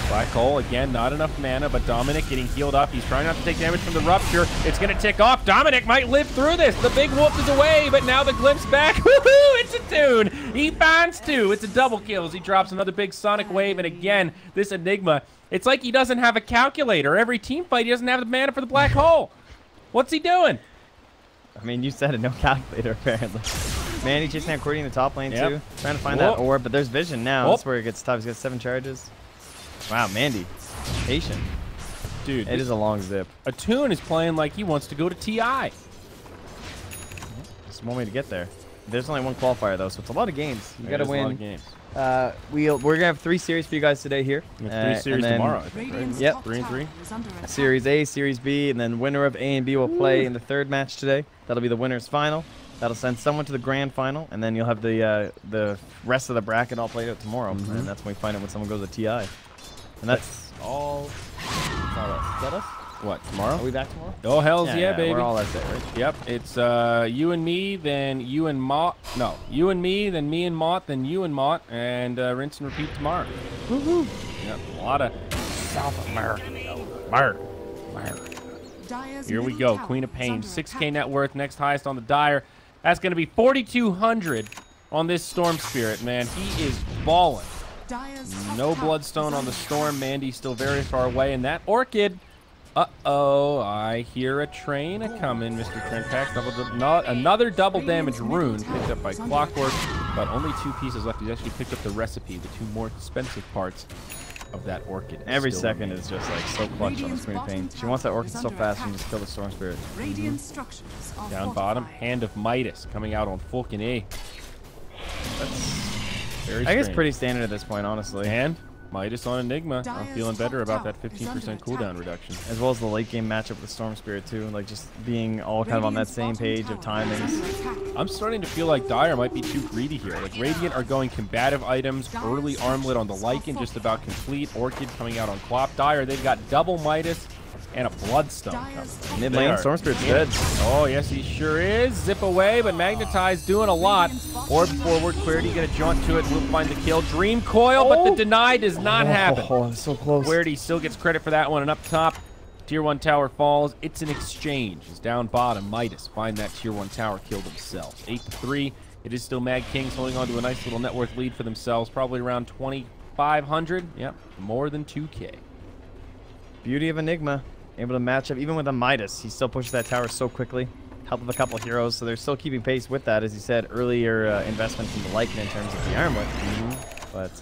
[SPEAKER 2] Black hole, again, not enough mana, but Dominic getting healed up. He's trying not to take damage from the rupture. It's going to tick off. Dominic might live through this. The big wolf is away, but now the glimpse back. Woohoo! It's Atun. He finds 2. It's a double kill as he drops another big sonic wave. And again, this Enigma, it's like he doesn't have a calculator. Every team fight, he doesn't have the mana for the black hole. What's he doing?
[SPEAKER 3] I mean, you said it, no calculator, apparently. Mandy chasing down QWERTY in the top lane,
[SPEAKER 2] Yep.
[SPEAKER 3] too. Trying to find that orb, but there's vision now.
[SPEAKER 2] Whoop.
[SPEAKER 3] That's where it gets tough. He's got 7 charges. Wow, Mandy. Patient.
[SPEAKER 2] Dude,
[SPEAKER 3] It is a long zip.
[SPEAKER 2] Atun is playing like he wants to go to TI.
[SPEAKER 3] Just one way to get there. There's only 1 qualifier, though, so it's a lot of games. You got to
[SPEAKER 2] There's a lot
[SPEAKER 3] win.
[SPEAKER 2] of games.
[SPEAKER 3] We're going to have 3 series for you guys today here.
[SPEAKER 2] We have 3 series
[SPEAKER 3] and then
[SPEAKER 2] tomorrow, I think, right?
[SPEAKER 1] Radiant's
[SPEAKER 3] Yep.
[SPEAKER 1] top
[SPEAKER 2] 3 and 3.
[SPEAKER 1] tower is under attack.
[SPEAKER 3] Series A, Series B, and then winner of A and B will play in the 3rd match today. That'll be the winner's final. That'll send someone to the grand final, and then you'll have the rest of the bracket all played out tomorrow. And that's when we find out when someone goes to TI. And that's all. That's all that. Is that us?
[SPEAKER 2] What, tomorrow?
[SPEAKER 3] Are we back tomorrow?
[SPEAKER 2] Oh, hells yeah, baby.
[SPEAKER 3] We're all that's it, right?
[SPEAKER 2] Yep, it's you and me, then you and Mott. No, you and me, then me and Mott, then you and Mott, and rinse and repeat tomorrow.
[SPEAKER 3] Woohoo!
[SPEAKER 2] Yep, a lot of South American. America.
[SPEAKER 1] Dire's
[SPEAKER 2] Here we
[SPEAKER 1] middle
[SPEAKER 2] go,
[SPEAKER 1] tower
[SPEAKER 2] Queen of
[SPEAKER 1] is
[SPEAKER 2] Pain,
[SPEAKER 1] under
[SPEAKER 2] 6K
[SPEAKER 1] attack.
[SPEAKER 2] net worth, next highest on the Dire. That's going to be 4,200 on this Storm Spirit, man. He is balling.
[SPEAKER 1] Dire's top
[SPEAKER 2] No
[SPEAKER 1] tower
[SPEAKER 2] Bloodstone
[SPEAKER 1] is
[SPEAKER 2] on the
[SPEAKER 1] under
[SPEAKER 2] Storm.
[SPEAKER 1] attack.
[SPEAKER 2] Mandy's still very far away. And that Orchid, uh-oh, I hear a train a-coming, Mr. Trentpax. Another double damage rune picked up by Clockwork, but only 2 pieces left. He's actually picked up the recipe, the 2 more expensive parts of that Orchid.
[SPEAKER 3] Every
[SPEAKER 2] still
[SPEAKER 3] second
[SPEAKER 2] remain.
[SPEAKER 3] is just like so clutch on this Queen of Pain. She wants that Orchid so fast, she can just kill the Storm Spirit.
[SPEAKER 1] Radiant structures are
[SPEAKER 2] Down bottom,
[SPEAKER 1] fortified.
[SPEAKER 2] Hand of Midas coming out on Fulkin A. That's very
[SPEAKER 3] I guess
[SPEAKER 2] strange.
[SPEAKER 3] pretty standard at this point, honestly.
[SPEAKER 2] And Midas on Enigma. I'm
[SPEAKER 1] Dire's
[SPEAKER 2] feeling better
[SPEAKER 1] top
[SPEAKER 2] about that
[SPEAKER 1] tower is under
[SPEAKER 2] 15%
[SPEAKER 1] attack.
[SPEAKER 2] cooldown reduction.
[SPEAKER 3] As well as the late game matchup with the Storm Spirit too, like just being all kind of on that
[SPEAKER 1] Radiant's
[SPEAKER 3] same
[SPEAKER 1] bottom
[SPEAKER 3] page of
[SPEAKER 1] tower is
[SPEAKER 3] timings.
[SPEAKER 1] under attack.
[SPEAKER 2] I'm starting to feel like Dire might be too greedy here. Like Radiant are going combative items, early armlet on the Lycan, just about complete. Orchid coming out on Clop. Dire, they've got double Midas and a Bloodstone coming.
[SPEAKER 1] Dire's top
[SPEAKER 3] Mid
[SPEAKER 2] They
[SPEAKER 3] lane,
[SPEAKER 2] are
[SPEAKER 3] Storm Spirit's
[SPEAKER 2] in
[SPEAKER 3] dead.
[SPEAKER 2] it. Oh, yes, he sure is. Zip away, but Magnetize doing a lot. Orb forward, QWERTY gonna jaunt to it. We'll find the kill. Dream Coil, but the deny does not happen.
[SPEAKER 3] Oh, so close.
[SPEAKER 2] QWERTY still gets credit for that one. And up top, Tier 1 tower falls. It's an exchange. It's down bottom. Midas find that Tier 1 tower kill themselves. 8-3. It is still Mad Kings holding on to a nice little net worth lead for themselves. Probably around 2,500. Yep, more than 2K.
[SPEAKER 3] Beauty of Enigma. Able to match up, even with a Midas, he still pushes that tower so quickly. Help of a couple heroes, so they're still keeping pace with that, as you said, earlier investment from the Lycan in terms of the armlet. But,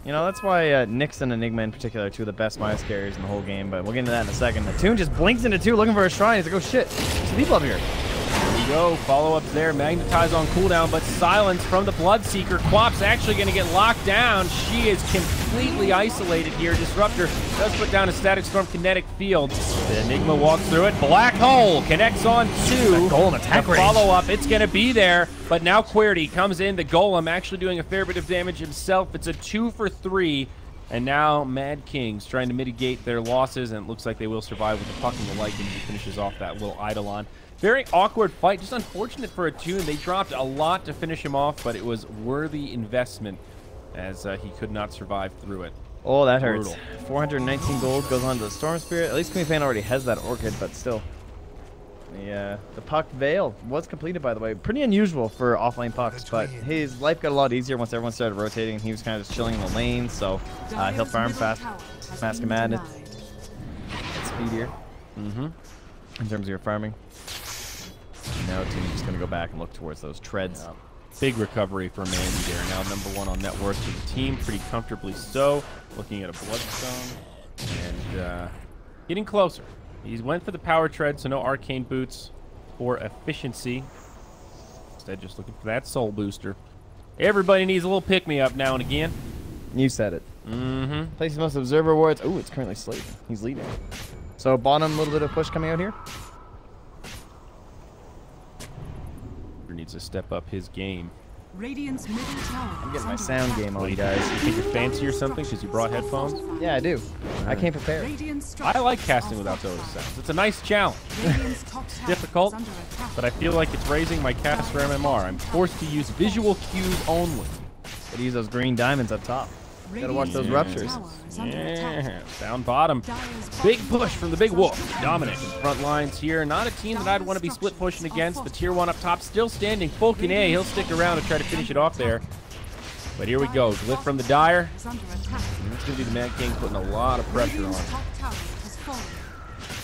[SPEAKER 3] you know, that's why Nyx and Enigma in particular are 2 of the best Midas carriers in the whole game, but we'll get into that in a second. Atun just blinks into 2 looking for a shrine. He's like, oh shit, there's some people up here.
[SPEAKER 2] There we go. Follow-ups there. Magnetize on cooldown, but silence from the Bloodseeker. Quap's actually going to get locked down. She is completely isolated here. Disruptor does put down a Static Storm kinetic field. The Enigma walks through it. Black Hole connects on 2.
[SPEAKER 3] Golem attack
[SPEAKER 2] The
[SPEAKER 3] range.
[SPEAKER 2] follow-up, it's going to be there, but now QWERTY comes in. The Golem actually doing a fair bit of damage himself. It's a 2 for 3. And now Mad Kings trying to mitigate their losses, and it looks like they will survive with the puck and the Lycan who finishes off that little Eidolon. Very awkward fight, just unfortunate for Atun. They dropped a lot to finish him off, but it was worthy investment as he could not survive through it.
[SPEAKER 3] Oh, that hurts.
[SPEAKER 2] Brutal.
[SPEAKER 3] 419 gold goes on to the Storm Spirit. At least Queen Fan already has that Orchid, but still. The Puck Veil was completed, by the way. Pretty unusual for offlane Pucks, but his life got a lot easier once everyone started rotating. He was kind of just chilling in the lane, so he'll farm fast. Mask of Madness. Speedier. In terms of your farming. Now team's just going to go back and look towards those treads.
[SPEAKER 2] Yeah. Big recovery for Mandy there. Now #1 on net worth for the team, pretty comfortably so. Looking at a Bloodstone and getting closer. He went for the power tread, so no arcane boots for efficiency. Instead, just looking for that soul booster. Everybody needs a little pick-me-up now and again.
[SPEAKER 3] You said it. Places most observer awards. Oh, it's currently Slate. He's leading. So bottom, a little bit of push coming out here.
[SPEAKER 2] Needs to step up his game.
[SPEAKER 1] Radiant's middle tower.
[SPEAKER 3] I'm getting my sound game on, guys.
[SPEAKER 2] You think you're fancy or something because you brought headphones?
[SPEAKER 3] Yeah, I do. I came prepared.
[SPEAKER 2] I like casting without those sounds. It's a nice challenge. It's difficult, but I feel like it's raising my caster MMR. I'm forced to use visual cues only.
[SPEAKER 3] Gotta use those green diamonds up top. Gotta watch those ruptures.
[SPEAKER 2] Yeah, down bottom. Big push from the big wolf. Dominant in front lines here. Not a team that I'd want to be split pushing against. The tier 1 up top still standing. Falcon A, he'll stick around and try to finish it off there. But here we go. Glyph from the Dire. And it's going to be the Mad King putting a lot of pressure on. I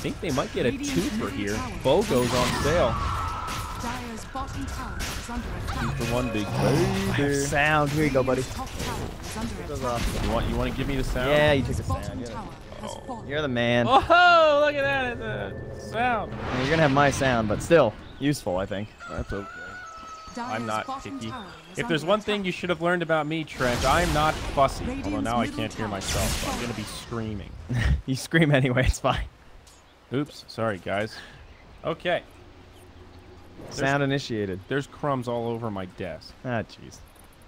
[SPEAKER 2] think they might get a twofer here. Bow goes on sale. 2-for-1 big baby.
[SPEAKER 3] Sound. Here you go, buddy.
[SPEAKER 2] You want to give me the sound?
[SPEAKER 3] Yeah, you took the sound. You're the man.
[SPEAKER 2] Oh, look at that. It's the sound.
[SPEAKER 3] I mean, you're gonna have my sound, but still useful, I think.
[SPEAKER 2] That's okay. I'm not picky. If there's one thing you should have learned about me, Trent, I'm not fussy. Although now I can't hear myself, so I'm going to be screaming.
[SPEAKER 3] You scream anyway, it's fine.
[SPEAKER 2] Oops, sorry, guys. Okay.
[SPEAKER 3] Sound initiated.
[SPEAKER 2] There's crumbs all over my desk.
[SPEAKER 3] Ah, jeez.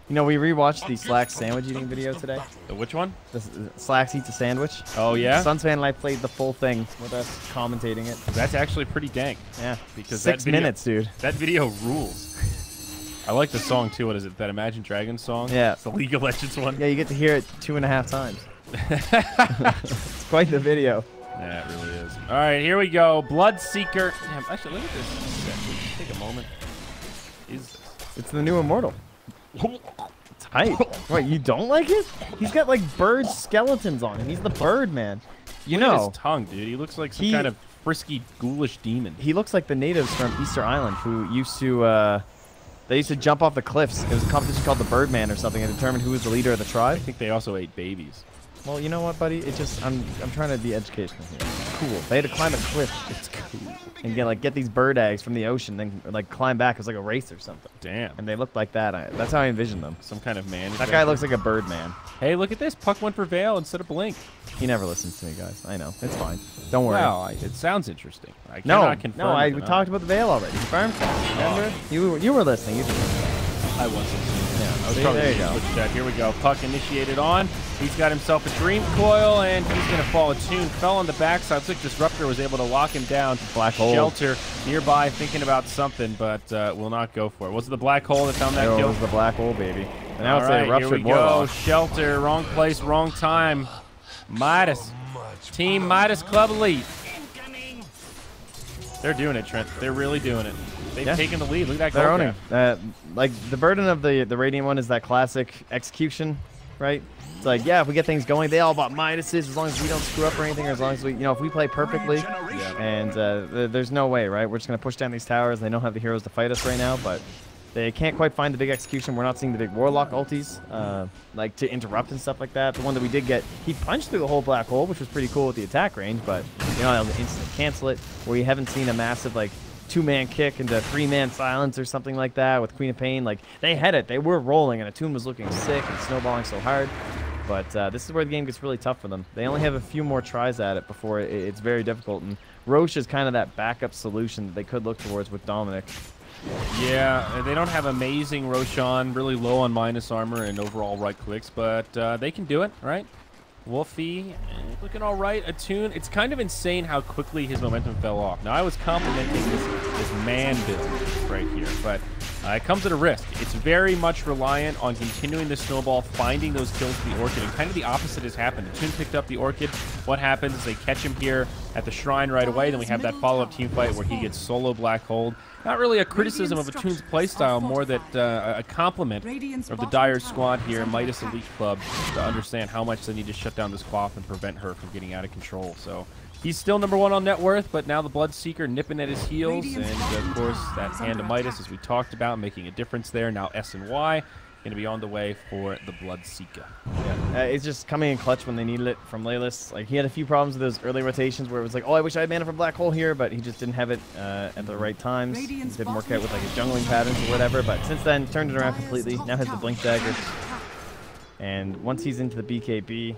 [SPEAKER 3] You know, we rewatched the Slacks sandwich eating video today.
[SPEAKER 2] Which one?
[SPEAKER 3] The Slacks eats a sandwich.
[SPEAKER 2] Oh, yeah?
[SPEAKER 3] Sunsfan and I played the full thing with us commentating it.
[SPEAKER 2] That's actually pretty dank.
[SPEAKER 3] Yeah.
[SPEAKER 2] Because
[SPEAKER 3] 6 minutes, dude.
[SPEAKER 2] That video rules. I like the song, too. What is it? That Imagine Dragons song?
[SPEAKER 3] Yeah.
[SPEAKER 2] It's the League of Legends one?
[SPEAKER 3] Yeah, you get to hear it 2.5 times. It's quite the video.
[SPEAKER 2] Yeah, it really is. All right, here we go. Bloodseeker. Damn, actually, look at this. Take a moment. What is this?
[SPEAKER 3] It's the new Immortal. It's hype. Wait, you don't like it? He's got like bird skeletons on him. He's the bird man. You
[SPEAKER 2] Look at
[SPEAKER 3] know.
[SPEAKER 2] his tongue, dude. He looks like some kind of frisky, ghoulish demon.
[SPEAKER 3] He looks like the natives from Easter Island who used to they used to jump off the cliffs. It was a competition called the Birdman or something and determine who was the leader of the tribe.
[SPEAKER 2] I think they also ate babies.
[SPEAKER 3] Well, you know what, buddy? It just I'm trying to be educational here. It's cool. They had to climb a cliff. It's cool. And get these bird eggs from the ocean, then like climb back. It was like a race or something.
[SPEAKER 2] Damn.
[SPEAKER 3] And they looked like that. That's how I envisioned them.
[SPEAKER 2] Some kind of man.
[SPEAKER 3] That guy looks like a bird man.
[SPEAKER 2] Hey, look at this. Puck went for Veil instead of Blink.
[SPEAKER 3] He never listens to me, guys. I know. It's fine. Don't worry.
[SPEAKER 2] Well, it sounds interesting. I cannot confirm
[SPEAKER 3] we talked about the Veil already. Confirmed. Remember? You were listening. You
[SPEAKER 2] I wasn't.
[SPEAKER 3] Yeah.
[SPEAKER 2] I was
[SPEAKER 3] See,
[SPEAKER 2] probably
[SPEAKER 3] there you go.
[SPEAKER 2] switch that. Here we go. Puck initiated on. He's got himself a Dream Coil, and he's going to fall attuned. Fell on the backside. Looks like Disruptor was able to lock him down.
[SPEAKER 3] Black hole.
[SPEAKER 2] Shelter nearby, thinking about something, but will not go for it. Was it the Black Hole that found that kill?
[SPEAKER 3] It was the Black Hole, baby. And now it's
[SPEAKER 2] right,
[SPEAKER 3] a Ruptured
[SPEAKER 2] here we go.
[SPEAKER 3] Warlock.
[SPEAKER 2] Shelter, wrong place, wrong time. Midas. Team Midas Club Elite. They're doing it, Trent. They're really doing it. They've taken the lead. Look at that
[SPEAKER 3] They're
[SPEAKER 2] gold
[SPEAKER 3] owning. Like, the burden of the Radiant one is that classic execution, right? It's like, yeah, if we get things going, they all bought Midases as long as we don't screw up or anything, or as long as we, you know, if we play perfectly. And there's no way, right? We're just going to push down these towers. They don't have the heroes to fight us right now, but they can't quite find the big execution. We're not seeing the big Warlock ultis, like to interrupt and stuff like that. The one that we did get, he punched through the whole Black Hole, which was pretty cool with the attack range, but, you know, they'll instantly cancel it. Where you haven't seen a massive, like, 2-man kick into 3-man silence or something like that with Queen of Pain. Like, they had it. They were rolling, and Attune was looking sick and snowballing so hard. But this is where the game gets really tough for them. They only have a few more tries at it before it's very difficult. And Roche is kind of that backup solution that they could look towards with Dominic.
[SPEAKER 2] Yeah, they don't have amazing Roshan, really low on minus armor and overall right clicks, but they can do it, right? Wolfie, looking all right. Attune, it's kind of insane how quickly his momentum fell off. Now, I was complimenting this man build right here, but It comes at a risk. It's very much reliant on continuing the snowball, finding those kills with the Orchid, and kind of the opposite has happened. Toon picked up the Orchid. What happens is they catch him here at the Shrine right away. Then we have that follow-up team fight where he gets solo black holed. Not really a criticism of Atoon's playstyle, more that a compliment of the Dire squad here, Midas Elite Club, to understand how much they need to shut down this Quaff and prevent her from getting out of control. So he's still #1 on net worth, but now the Bloodseeker nipping at his heels, and of course that hand of Midas, as we talked about, making a difference there. Now S and Y going to be on the way for the Bloodseeker.
[SPEAKER 3] Yeah, it's just coming in clutch when they needed it from Laylis. Like, he had a few problems with those early rotations where it was like, oh, I wish I had mana for Black Hole here, but he just didn't have it at the right times. It didn't work out with like his jungling patterns or whatever, but since then, turned it around completely. Now has the Blink Dagger. And once he's into the BKB,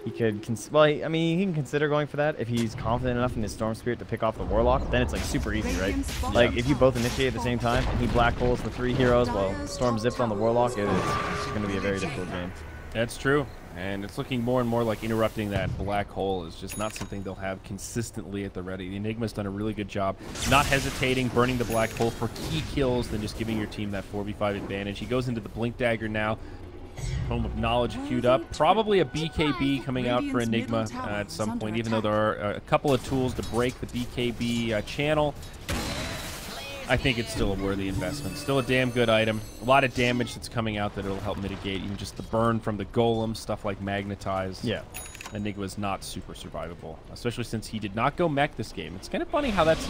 [SPEAKER 3] he could, I mean, he can consider going for that if he's confident enough in his Storm Spirit to pick off the Warlock. Then it's like super easy, right? Like if you both initiate at the same time and he black holes the 3 heroes while Storm zips on the Warlock, it's going to be a very difficult game.
[SPEAKER 2] That's true. And it's looking more and more like interrupting that black hole is just not something they'll have consistently at the ready. The Enigma's done a really good job not hesitating, burning the black hole for key kills, then just giving your team that 4v5 advantage. He goes into the Blink Dagger now. Home of Knowledge queued up. Probably a BKB coming out for Enigma at some point, even though there are a couple of tools to break the BKB channel. I think it's still a worthy investment. Still a damn good item. A lot of damage that's coming out that it'll help mitigate even just the burn from the Golem, stuff like Magnetize.
[SPEAKER 3] Yeah.
[SPEAKER 2] Enigma's not super survivable, especially since he did not go mech this game. It's kind of funny how that's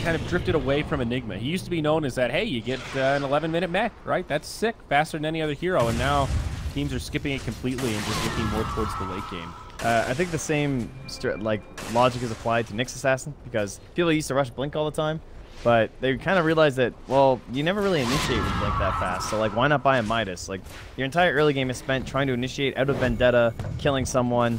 [SPEAKER 2] kind of drifted away from Enigma. He used to be known as that, hey, you get an 11-minute mech, right? That's sick, faster than any other hero, and now teams are skipping it completely and just looking more towards the late game.
[SPEAKER 3] I think the same logic is applied to Nyx Assassin, because people used to rush Blink all the time, but they kind of realized that, well, you never really initiate with Blink that fast, so like, why not buy a Midas? Like, your entire early game is spent trying to initiate out of Vendetta, killing someone.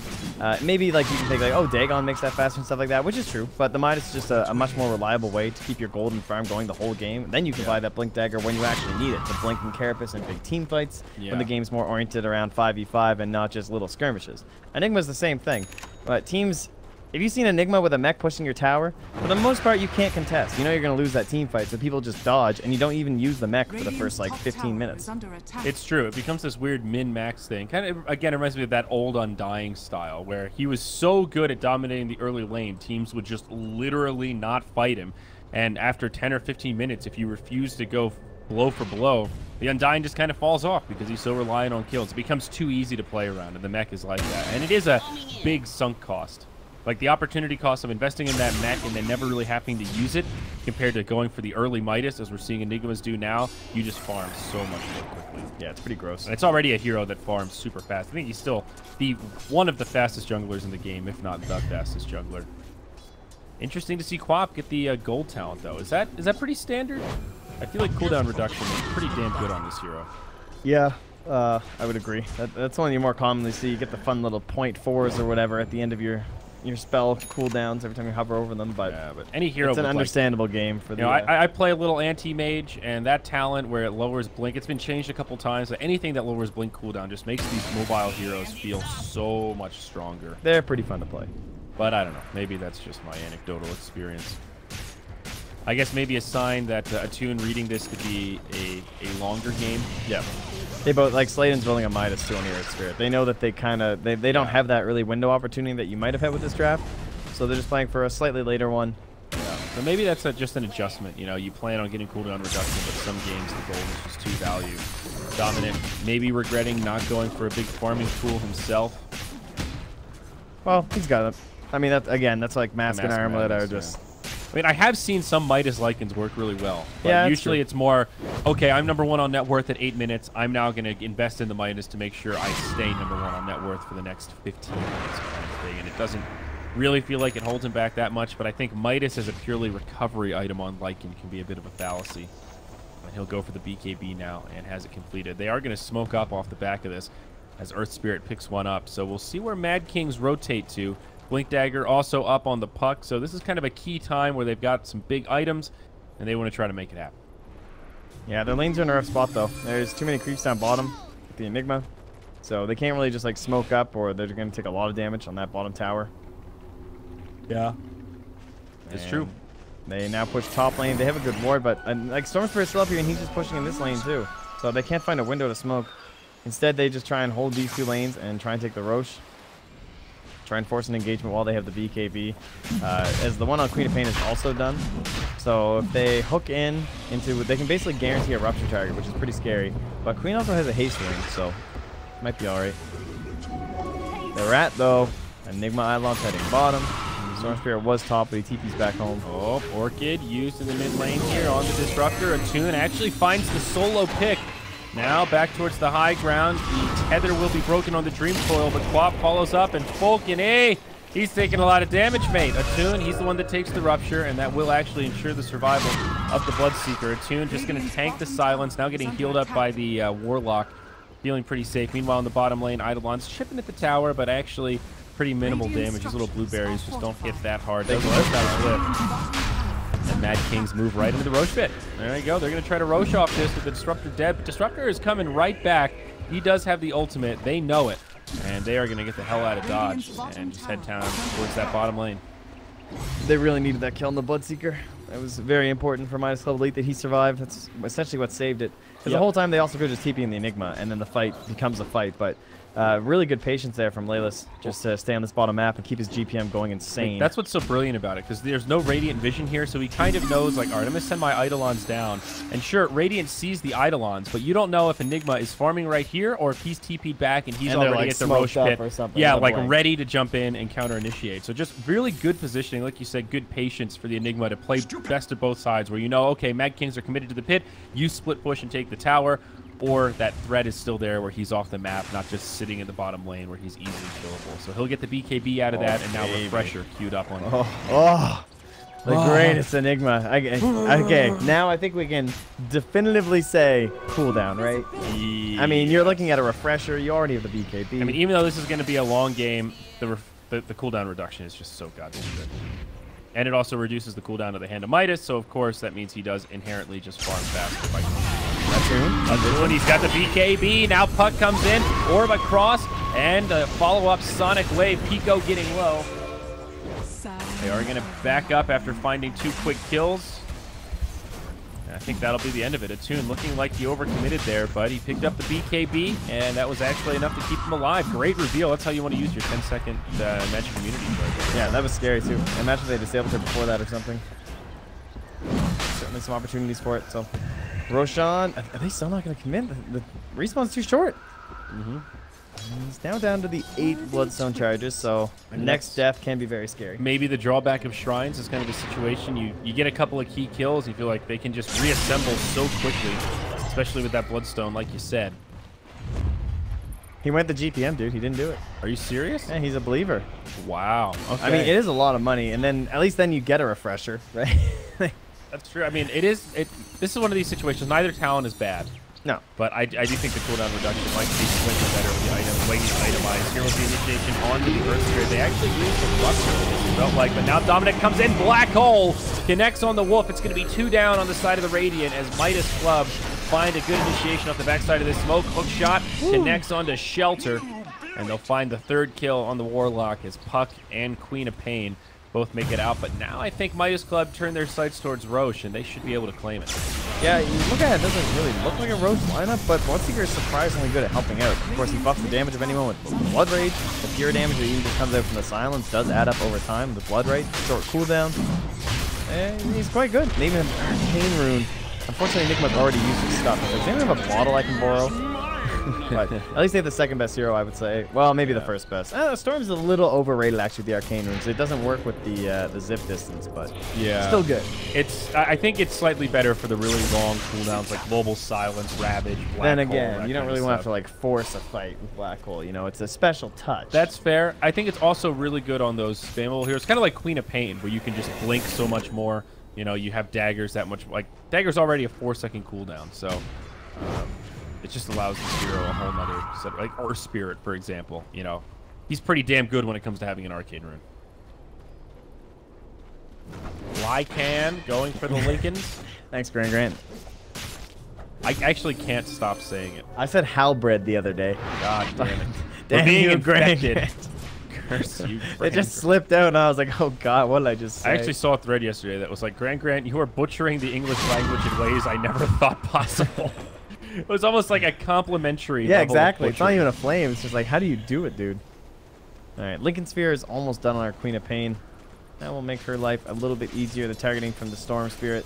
[SPEAKER 3] Maybe like you can think like, oh, Dagon makes that faster and stuff like that, which is true, but the Midas is just a much more reliable way to keep your golden farm going the whole game. Then you can buy that Blink Dagger when you actually need it, to blink and Carapace in big team fights, when the game's more oriented around 5v5 and not just little skirmishes. Enigma's the same thing, but teams... If you've seen Enigma with a mech pushing your tower, for the most part, you can't contest. You know you're going to lose that team fight, so people just dodge, and you don't even use the mech for the first, like, 15 minutes.
[SPEAKER 2] It's true. It becomes this weird min-max thing. Kind of, again, it reminds me of that old Undying style, where he was so good at dominating the early lane, teams would just literally not fight him. And after 10 or 15 minutes, if you refuse to go blow for blow, the Undying just kind of falls off because he's so reliant on kills. It becomes too easy to play around, and the mech is like that. And it is a big sunk cost. Like, the opportunity cost of investing in that mech and then never really having to use it compared to going for the early Midas, as we're seeing Enigmas do now, you just farm so much more quickly.
[SPEAKER 3] Yeah, it's pretty gross.
[SPEAKER 2] And it's already a hero that farms super fast. I think he's still one of the fastest junglers in the game, if not the fastest jungler. Interesting to see Quap get the gold talent, though. Is that pretty standard? I feel like cooldown reduction is pretty damn good on this hero.
[SPEAKER 3] Yeah. I would agree. That's one you more commonly see. You get the fun little 0.4s or whatever at the end of your spell cooldowns every time you hover over them, but,
[SPEAKER 2] yeah, but any hero,
[SPEAKER 3] it's an understandable game for the...
[SPEAKER 2] You know, I play a little anti-mage, and that talent where it lowers blink, it's been changed a couple times, but anything that lowers blink cooldown just makes these mobile heroes feel so much stronger.
[SPEAKER 3] They're pretty fun to play.
[SPEAKER 2] But I don't know, maybe that's just my anecdotal experience. I guess maybe a sign that Atoon reading this could be a longer game.
[SPEAKER 3] Yeah. They both, like, Sladen's building a Midas too on the Earth Spirit. They know that they kind of, they don't have that really window opportunity that you might have had with this draft, so they're just playing for a slightly later one.
[SPEAKER 2] Yeah. So maybe that's just an adjustment. You know, you plan on getting cooldown reduction, but some games the gold is just too value dominant. Maybe regretting not going for a big farming tool himself.
[SPEAKER 3] Well, he's got it. I mean, that's like Mask and Armlet are just...
[SPEAKER 2] I mean, I have seen some Midas Lycans work really well. But
[SPEAKER 3] yeah,
[SPEAKER 2] usually it's more, okay, I'm #1 on net worth at 8 minutes. I'm now going to invest in the Midas to make sure I stay #1 on net worth for the next 15 minutes kind of thing. And it doesn't really feel like it holds him back that much. But I think Midas as a purely recovery item on Lycan can be a bit of a fallacy. And he'll go for the BKB now and has it completed. They are going to smoke up off the back of this as Earth Spirit picks one up. So we'll see where Mad Kings rotate to. Blink Dagger also up on the puck, so this is kind of a key time where they've got some big items, and they want to try to make it happen.
[SPEAKER 3] Yeah, their lanes are in a rough spot, though. There's too many creeps down bottom with the Enigma, so they can't really just, like, smoke up, or they're going to take a lot of damage on that bottom tower.
[SPEAKER 2] Yeah. It's true.
[SPEAKER 3] They now push top lane. They have a good ward, but like Storm Spirit's still up here, and he's just pushing in this lane too. So they can't find a window to smoke. Instead, they just try and hold these 2 lanes and try and take the Roche. Try and force an engagement while they have the BKB. As the one on Queen of Pain is also done. So if they hook in into, they can basically guarantee a rupture target, which is pretty scary. But Queen also has a haste ring, so might be alright. The Rat though, Enigma Eidolon's heading bottom. Storm Spirit was top, but he TP's back home.
[SPEAKER 2] Oh, Orchid used in the mid lane here on the Disruptor. Attune actually finds the solo pick. Now back towards the high ground. The tether will be broken on the Dream Coil, but Quap follows up, and Falcon, he's taking a lot of damage, mate. Attune, he's the one that takes the Rupture, and that will actually ensure the survival of the Bloodseeker. Attune just going to tank the silence, now getting healed up by the Warlock, feeling pretty safe. Meanwhile, in the bottom lane, Eidolon's chipping at the tower, but actually pretty minimal damage. His little blueberries just don't hit that hard. Doesn't let that flip. And Mad Kings move right into the Roche pit. There you go. They're going to try to Roche off this with the Disruptor dead. But Disruptor is coming right back. He does have the ultimate. They know it. And they are going to get the hell out of dodge and just head down towards that bottom lane.
[SPEAKER 3] They really needed that kill on the Bloodseeker. It was very important for Midas Club Elite that he survived. That's essentially what saved it. Because the whole time they also could just TP in the Enigma, and then the fight becomes a fight. But really good patience there from Laylas, just to stay on this bottom map and keep his GPM going insane.
[SPEAKER 2] That's what's so brilliant about it, because there's no Radiant vision here, so he kind of knows, like, all right, I'm going to send my Eidolons down. And sure, Radiant sees the Eidolons, but you don't know if Enigma is farming right here or if he's TP'd back and he's already
[SPEAKER 3] like
[SPEAKER 2] at the Roche pit.
[SPEAKER 3] Or something,
[SPEAKER 2] yeah, like ready to jump in and counter-initiate. So just really good positioning, like you said, good patience for the Enigma to play best of both sides, where you know, okay, Mad Kings are committed to the pit, you split push and take the tower. Or that threat is still there where he's off the map, not just sitting in the bottom lane where he's easily killable. So he'll get the BKB out of that, and now Refresher queued up on him.
[SPEAKER 3] The greatest Enigma. Okay, now I think we can definitively say cooldown, right?
[SPEAKER 2] Yeah.
[SPEAKER 3] I mean, you're looking at a Refresher. You already have the BKB.
[SPEAKER 2] I mean, even though this is going to be a long game, the cooldown reduction is just so goddamn good. And it also reduces the cooldown of the Hand of Midas, so of course that means he does inherently just farm faster by Attune, he's got the BKB. Now Puck comes in, Orb across, and a follow-up Sonic Wave. Pico getting low. They are going to back up after finding 2 quick kills. And I think that'll be the end of it. Attune looking like he overcommitted there, but he picked up the BKB, and that was actually enough to keep him alive. Great reveal. That's how you want to use your 10-second match immunity.
[SPEAKER 3] Yeah, that was scary too. Imagine they disabled her before that or something. Certainly some opportunities for it. So, Roshan, are they still not going to commit? The respawn's too short. He's now down to the 8 Bloodstone charges, so next death can be very scary.
[SPEAKER 2] Maybe the drawback of Shrines is kind of a situation. You get a couple of key kills, you feel like they can just reassemble so quickly, especially with that Bloodstone, like you said.
[SPEAKER 3] He went the GPM, dude. He didn't do it.
[SPEAKER 2] Are you serious?
[SPEAKER 3] Yeah, he's a believer.
[SPEAKER 2] Wow. Okay.
[SPEAKER 3] I mean, it is a lot of money, and then at least then you get a Refresher, right?
[SPEAKER 2] That's true. I mean, this is one of these situations. Neither talent is bad.
[SPEAKER 3] No.
[SPEAKER 2] But I do think the cooldown reduction might be slightly better with the item, the way he's itemized. Here was the initiation onto the Earth Spirit. They actually used the Fluxer, it felt like, but now Dominic comes in. Black Hole connects on the Wolf. It's going to be 2 down on the side of the Radiant as Midas Club find a good initiation off the backside of this smoke. Hook shot connects onto Shelter, and they'll find the 3rd kill on the Warlock as Puck and Queen of Pain both make it out. But now I think Midas Club turn their sights towards Roche, and they should be able to claim it.
[SPEAKER 3] Yeah, you look at it, it doesn't really look like a Roche lineup, but Bloodseeker is surprisingly good at helping out. Of course, he buffs the damage of anyone with Blood Rage. The pure damage that even just comes out from the silence does add up over time. The Blood Rage, short cooldown. And he's quite good. And even an Arcane Rune. Unfortunately, Enigma's already used his stuff. If there's anyone have a bottle I can borrow, but at least they have the 2nd best hero, I would say. Well, maybe the 1st best. Storm's a little overrated, actually, the Arcane Runes. It doesn't work with the zip distance, but still good.
[SPEAKER 2] I think it's slightly better for the really long cooldowns, like Global Silence, Ravage, Black Hole.
[SPEAKER 3] Then again, you don't really want to like force a fight with Black Hole. You know, it's a special touch.
[SPEAKER 2] That's fair. I think it's also really good on those spammable heroes, kind of like Queen of Pain, where you can just blink so much more. You know, you have daggers that much. Like Dagger's already a 4-second cooldown, so it just allows this hero a whole nother set. Like or Spirit, for example. You know, he's pretty damn good when it comes to having an Arcane Rune. Lycan going for the Lincolns.
[SPEAKER 3] Thanks, Grant.
[SPEAKER 2] I actually can't stop saying it.
[SPEAKER 3] I said Halbred the other day.
[SPEAKER 2] God damn it.
[SPEAKER 3] Damn
[SPEAKER 2] being
[SPEAKER 3] you,
[SPEAKER 2] infected. Curse you,
[SPEAKER 3] It just slipped out, and I was like, oh god, what did I just say?
[SPEAKER 2] I actually saw a thread yesterday that was like, Grant, you are butchering the English language in ways I never thought possible. It was almost like a complimentary.
[SPEAKER 3] Yeah,
[SPEAKER 2] level of
[SPEAKER 3] exactly. It's not
[SPEAKER 2] butchery.
[SPEAKER 3] even a flame. It's just like, how do you do it, dude? All right, Lincoln Sphere is almost done on our Queen of Pain. That will make her life a little bit easier. The targeting from the Storm Spirit.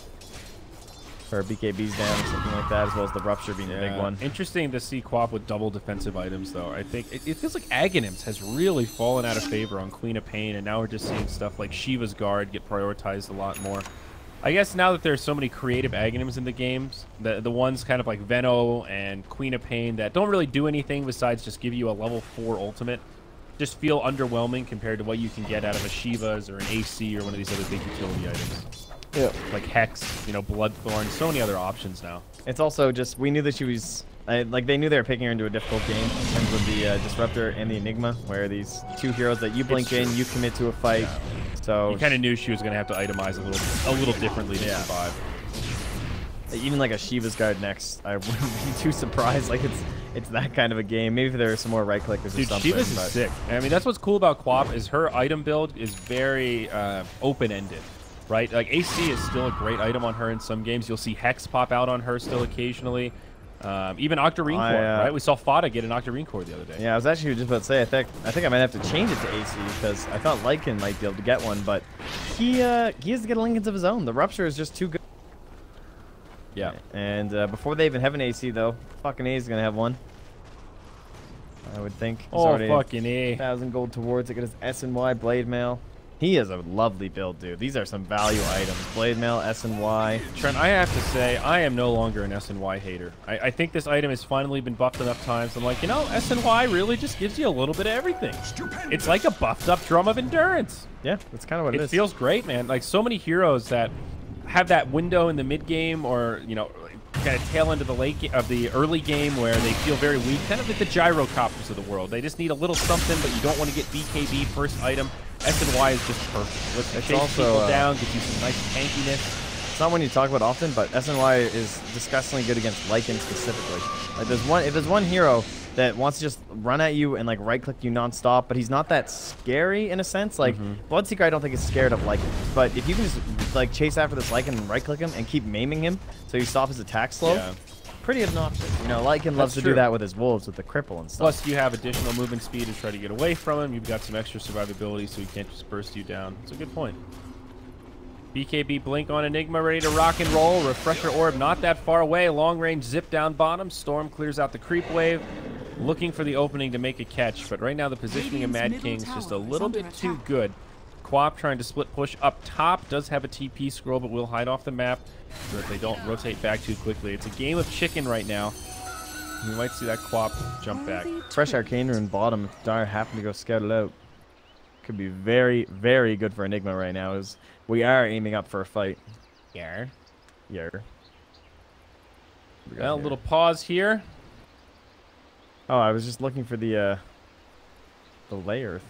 [SPEAKER 3] Or BKB's down or something like that, as well as the Rupture being the big one.
[SPEAKER 2] Interesting to see Quap with double defensive items, though. I think it feels like Aghanims has really fallen out of favor on Queen of Pain, and now we're just seeing stuff like Shiva's Guard get prioritized a lot more. I guess now that there's so many creative Aghanims in the games, the ones kind of like Venno and Queen of Pain that don't really do anything besides just give you a level 4 ultimate, just feel underwhelming compared to what you can get out of a Shiva's or an AC or one of these other big utility items.
[SPEAKER 4] Yeah.
[SPEAKER 2] Like Hex, you know, Bloodthorn, so many other options now.
[SPEAKER 3] It's also just, we knew that she was, like they knew they were picking her into a difficult game in terms of the Disruptor and the Enigma, where these two heroes that you blink in, you commit to a fight. So
[SPEAKER 2] You kind of knew she was going to have to itemize a little differently to survive.
[SPEAKER 3] even like a Shiva's Guard next, I wouldn't be too surprised. Like it's that kind of a game. Maybe if there are some more right clickers or something.
[SPEAKER 2] Shiva's is sick. I mean, that's what's cool about Quap is her item build is very open-ended. Right, like AC is still a great item on her in some games. You'll see Hex pop out on her still occasionally. Even Octarine Core, right? We saw Fada get an Octarine Core the other day.
[SPEAKER 3] Yeah, I was actually just about to say, I think I might have to change it to AC because I thought Lycan might be able to get one, but he has to get a Lincolns of his own. The Rupture is just too good.
[SPEAKER 2] Yeah.
[SPEAKER 3] And before they even have an AC though, fucking A is gonna have one. I would think. He's already
[SPEAKER 2] fucking A.
[SPEAKER 3] 1,000 gold towards it. Get his S&Y Blade Mail. He is a lovely build, dude. These are some value items. Blade Mail, S&Y.
[SPEAKER 2] Trent, I have to say, I am no longer an S&Y hater. I think this item has finally been buffed enough times. I'm like, you know, S&Y really just gives you a little bit of everything. It's like a buffed up Drum of Endurance.
[SPEAKER 3] Yeah, that's kind of what it is.
[SPEAKER 2] It feels great, man. Like so many heroes that have that window in the mid game or, you know, kind of tail end of the early game where they feel very weak, kind of like the gyrocopters of the world. They just need a little something, but you don't want to get BKB first item. S&Y is just perfect. Let's chase people down, get you some nice tankiness.
[SPEAKER 3] It's not one you talk about often, but S&Y is disgustingly good against Lycan specifically. Like if there's one hero that wants to just run at you and like right click you nonstop, but he's not that scary in a sense. Like Bloodseeker I don't think is scared of Lycan, but if you can just like chase after this Lycan and right click him and keep maiming him so you stop his attack slow, pretty obnoxious. You know, Lycan loves to do that with his wolves with the cripple and stuff.
[SPEAKER 2] Plus you have additional movement speed to try to get away from him. You've got some extra survivability so he can't just burst you down. It's a good point. BKB Blink on Enigma, ready to rock and roll. Refresher Orb not that far away. Long range zip down bottom. Storm clears out the creep wave. Looking for the opening to make a catch, but right now the positioning of Mad King's just a little bit too good. Quap trying to split push up top. Does have a TP scroll, but will hide off the map so that they don't rotate back too quickly. It's a game of chicken right now. You might see that Quap jump back.
[SPEAKER 3] Fresh Arcane Rune bottom if Dire happen to go scout it out. Could be very, very good for Enigma right now as we are aiming up for a fight.
[SPEAKER 2] Yeah.
[SPEAKER 3] Well,
[SPEAKER 2] A little pause here.
[SPEAKER 3] Oh, I was just looking for the layers.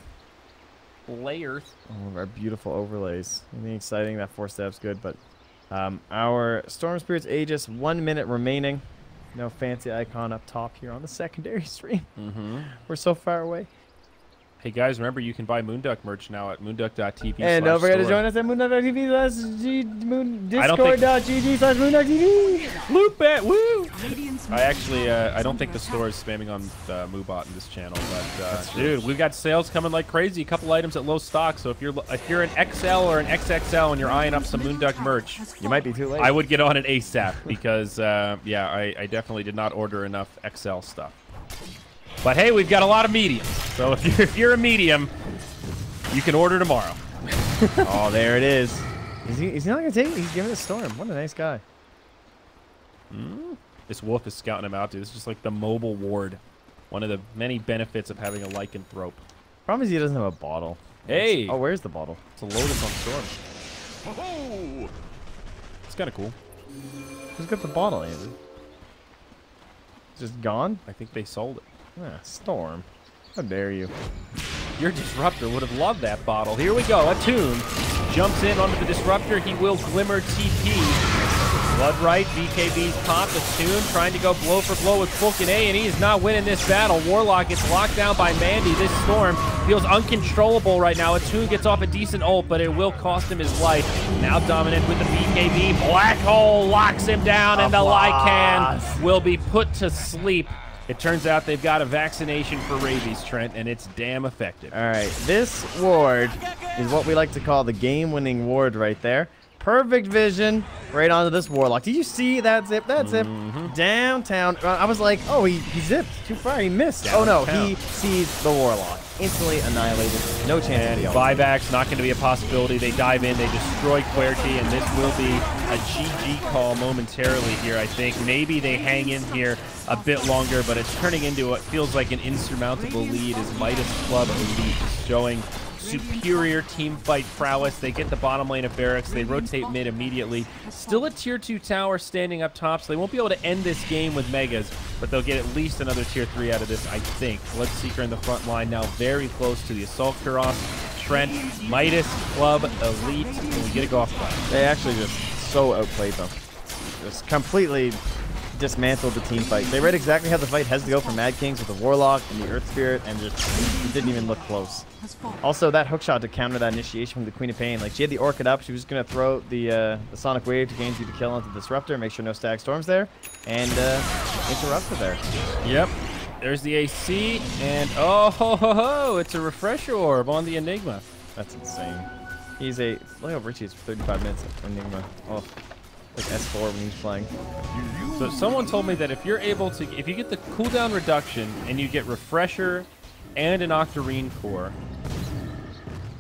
[SPEAKER 2] Layers.
[SPEAKER 3] All of our beautiful overlays. Anything exciting? That 4-step's good, but our Storm Spirit's Aegis, 1 minute remaining. No fancy icon up top here on the secondary stream. We're so far away.
[SPEAKER 2] Hey guys, remember you can buy Moonduck merch now at moonduck.tv.
[SPEAKER 3] And don't forget to join us at moonduck.tv/discord.gg/moonducktv.
[SPEAKER 2] Loop it, woo! I actually, I don't think the store is spamming on Moobot in this channel, but dude, we've got sales coming like crazy. A couple items at low stock, so if you're an XL or an XXL and you're eyeing up some Moonduck merch,
[SPEAKER 3] you might be too late.
[SPEAKER 2] I would get on it ASAP because yeah, I definitely did not order enough XL stuff. But hey, we've got a lot of mediums, so if you're a medium, you can order tomorrow.
[SPEAKER 3] Oh, there it is. Is he not gonna take it? He's giving it a Storm. What a nice guy.
[SPEAKER 2] This wolf is scouting him out, dude. It's just like the mobile ward. One of the many benefits of having a lycanthrope.
[SPEAKER 3] Problem is he doesn't have a bottle.
[SPEAKER 2] Hey!
[SPEAKER 3] Oh, where's the bottle?
[SPEAKER 2] It's a Lotus on Storm. Oh! It's kind of cool.
[SPEAKER 3] Who's got the bottle, Andrew? It's just gone?
[SPEAKER 2] I think they sold it.
[SPEAKER 3] Ah, Storm. How dare you?
[SPEAKER 2] Your Disruptor would have loved that bottle. Here we go. Attune jumps in onto the Disruptor. He will Glimmer TP. Bloodright, BKB's popped. Attune trying to go blow for blow with Fulkin A, and he is not winning this battle. Warlock gets locked down by Mandy. This Storm feels uncontrollable right now. Attune gets off a decent ult, but it will cost him his life. Now dominant with the BKB. Black Hole locks him down, and the Lycan will be put to sleep. It turns out they've got a vaccination for rabies, Trent, and it's damn effective.
[SPEAKER 3] All right, this ward is what we like to call the game-winning ward right there. Perfect vision right onto this Warlock. Did you see that zip? That zip downtown. I was like, oh, he zipped too far. He missed.
[SPEAKER 2] Downtown.
[SPEAKER 3] Oh, no, he sees the Warlock. Instantly annihilated. No chance
[SPEAKER 2] And
[SPEAKER 3] of the
[SPEAKER 2] buyback's not going to be a possibility. They dive in, they destroy Querty, and this will be a GG call momentarily here, I think. Maybe they hang in here a bit longer, but it's turning into what feels like an insurmountable lead as Midas Club Elite is showing superior team fight prowess. They get the bottom lane of barracks. They rotate mid immediately. Still a tier 2 tower standing up top, so they won't be able to end this game with megas, but they'll get at least another tier 3 out of this, I think. Bloodseeker in the front line now very close to the Assault Kuros. Trent, Midas Club Elite, and we get a go off play.
[SPEAKER 3] They actually just so outplayed them. Just completely dismantled the team fight. They read exactly how the fight has to go for Mad Kings with the Warlock and the Earth Spirit, and just didn't even look close. Also, that hookshot to counter that initiation from the Queen of Pain. Like, she had the Orchid up. She was going to throw the Sonic Wave to gain 2 to kill onto the Disruptor, make sure no Stag Storm's there, and interrupt her there.
[SPEAKER 2] Yep. There's the AC, and oh ho ho ho! It's a refresher orb on the Enigma.
[SPEAKER 3] That's insane. He's a... Look how Richie is for 35 minutes of Enigma. Oh, like S4 when he's playing.
[SPEAKER 2] So someone told me that if you're able to... If you get the cooldown reduction and you get refresher and an Octarine core,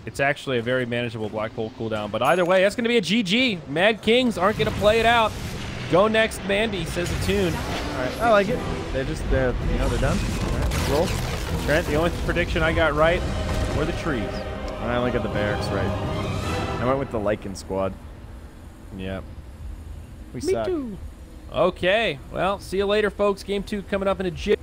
[SPEAKER 2] it's actually a very manageable black hole cooldown. But either way, that's going to be a GG. Mad Kings aren't going to play it out. Go next, Mandy, says Attune.
[SPEAKER 3] All right, I like it. They're done. All right, roll.
[SPEAKER 2] Trent, the only prediction I got right were the trees.
[SPEAKER 3] I only got the barracks right. I went with the Lycan squad.
[SPEAKER 2] Yep.
[SPEAKER 3] We
[SPEAKER 2] Me
[SPEAKER 3] suck.
[SPEAKER 2] too. Okay, well, see you later, folks. Game 2 coming up in a jiff.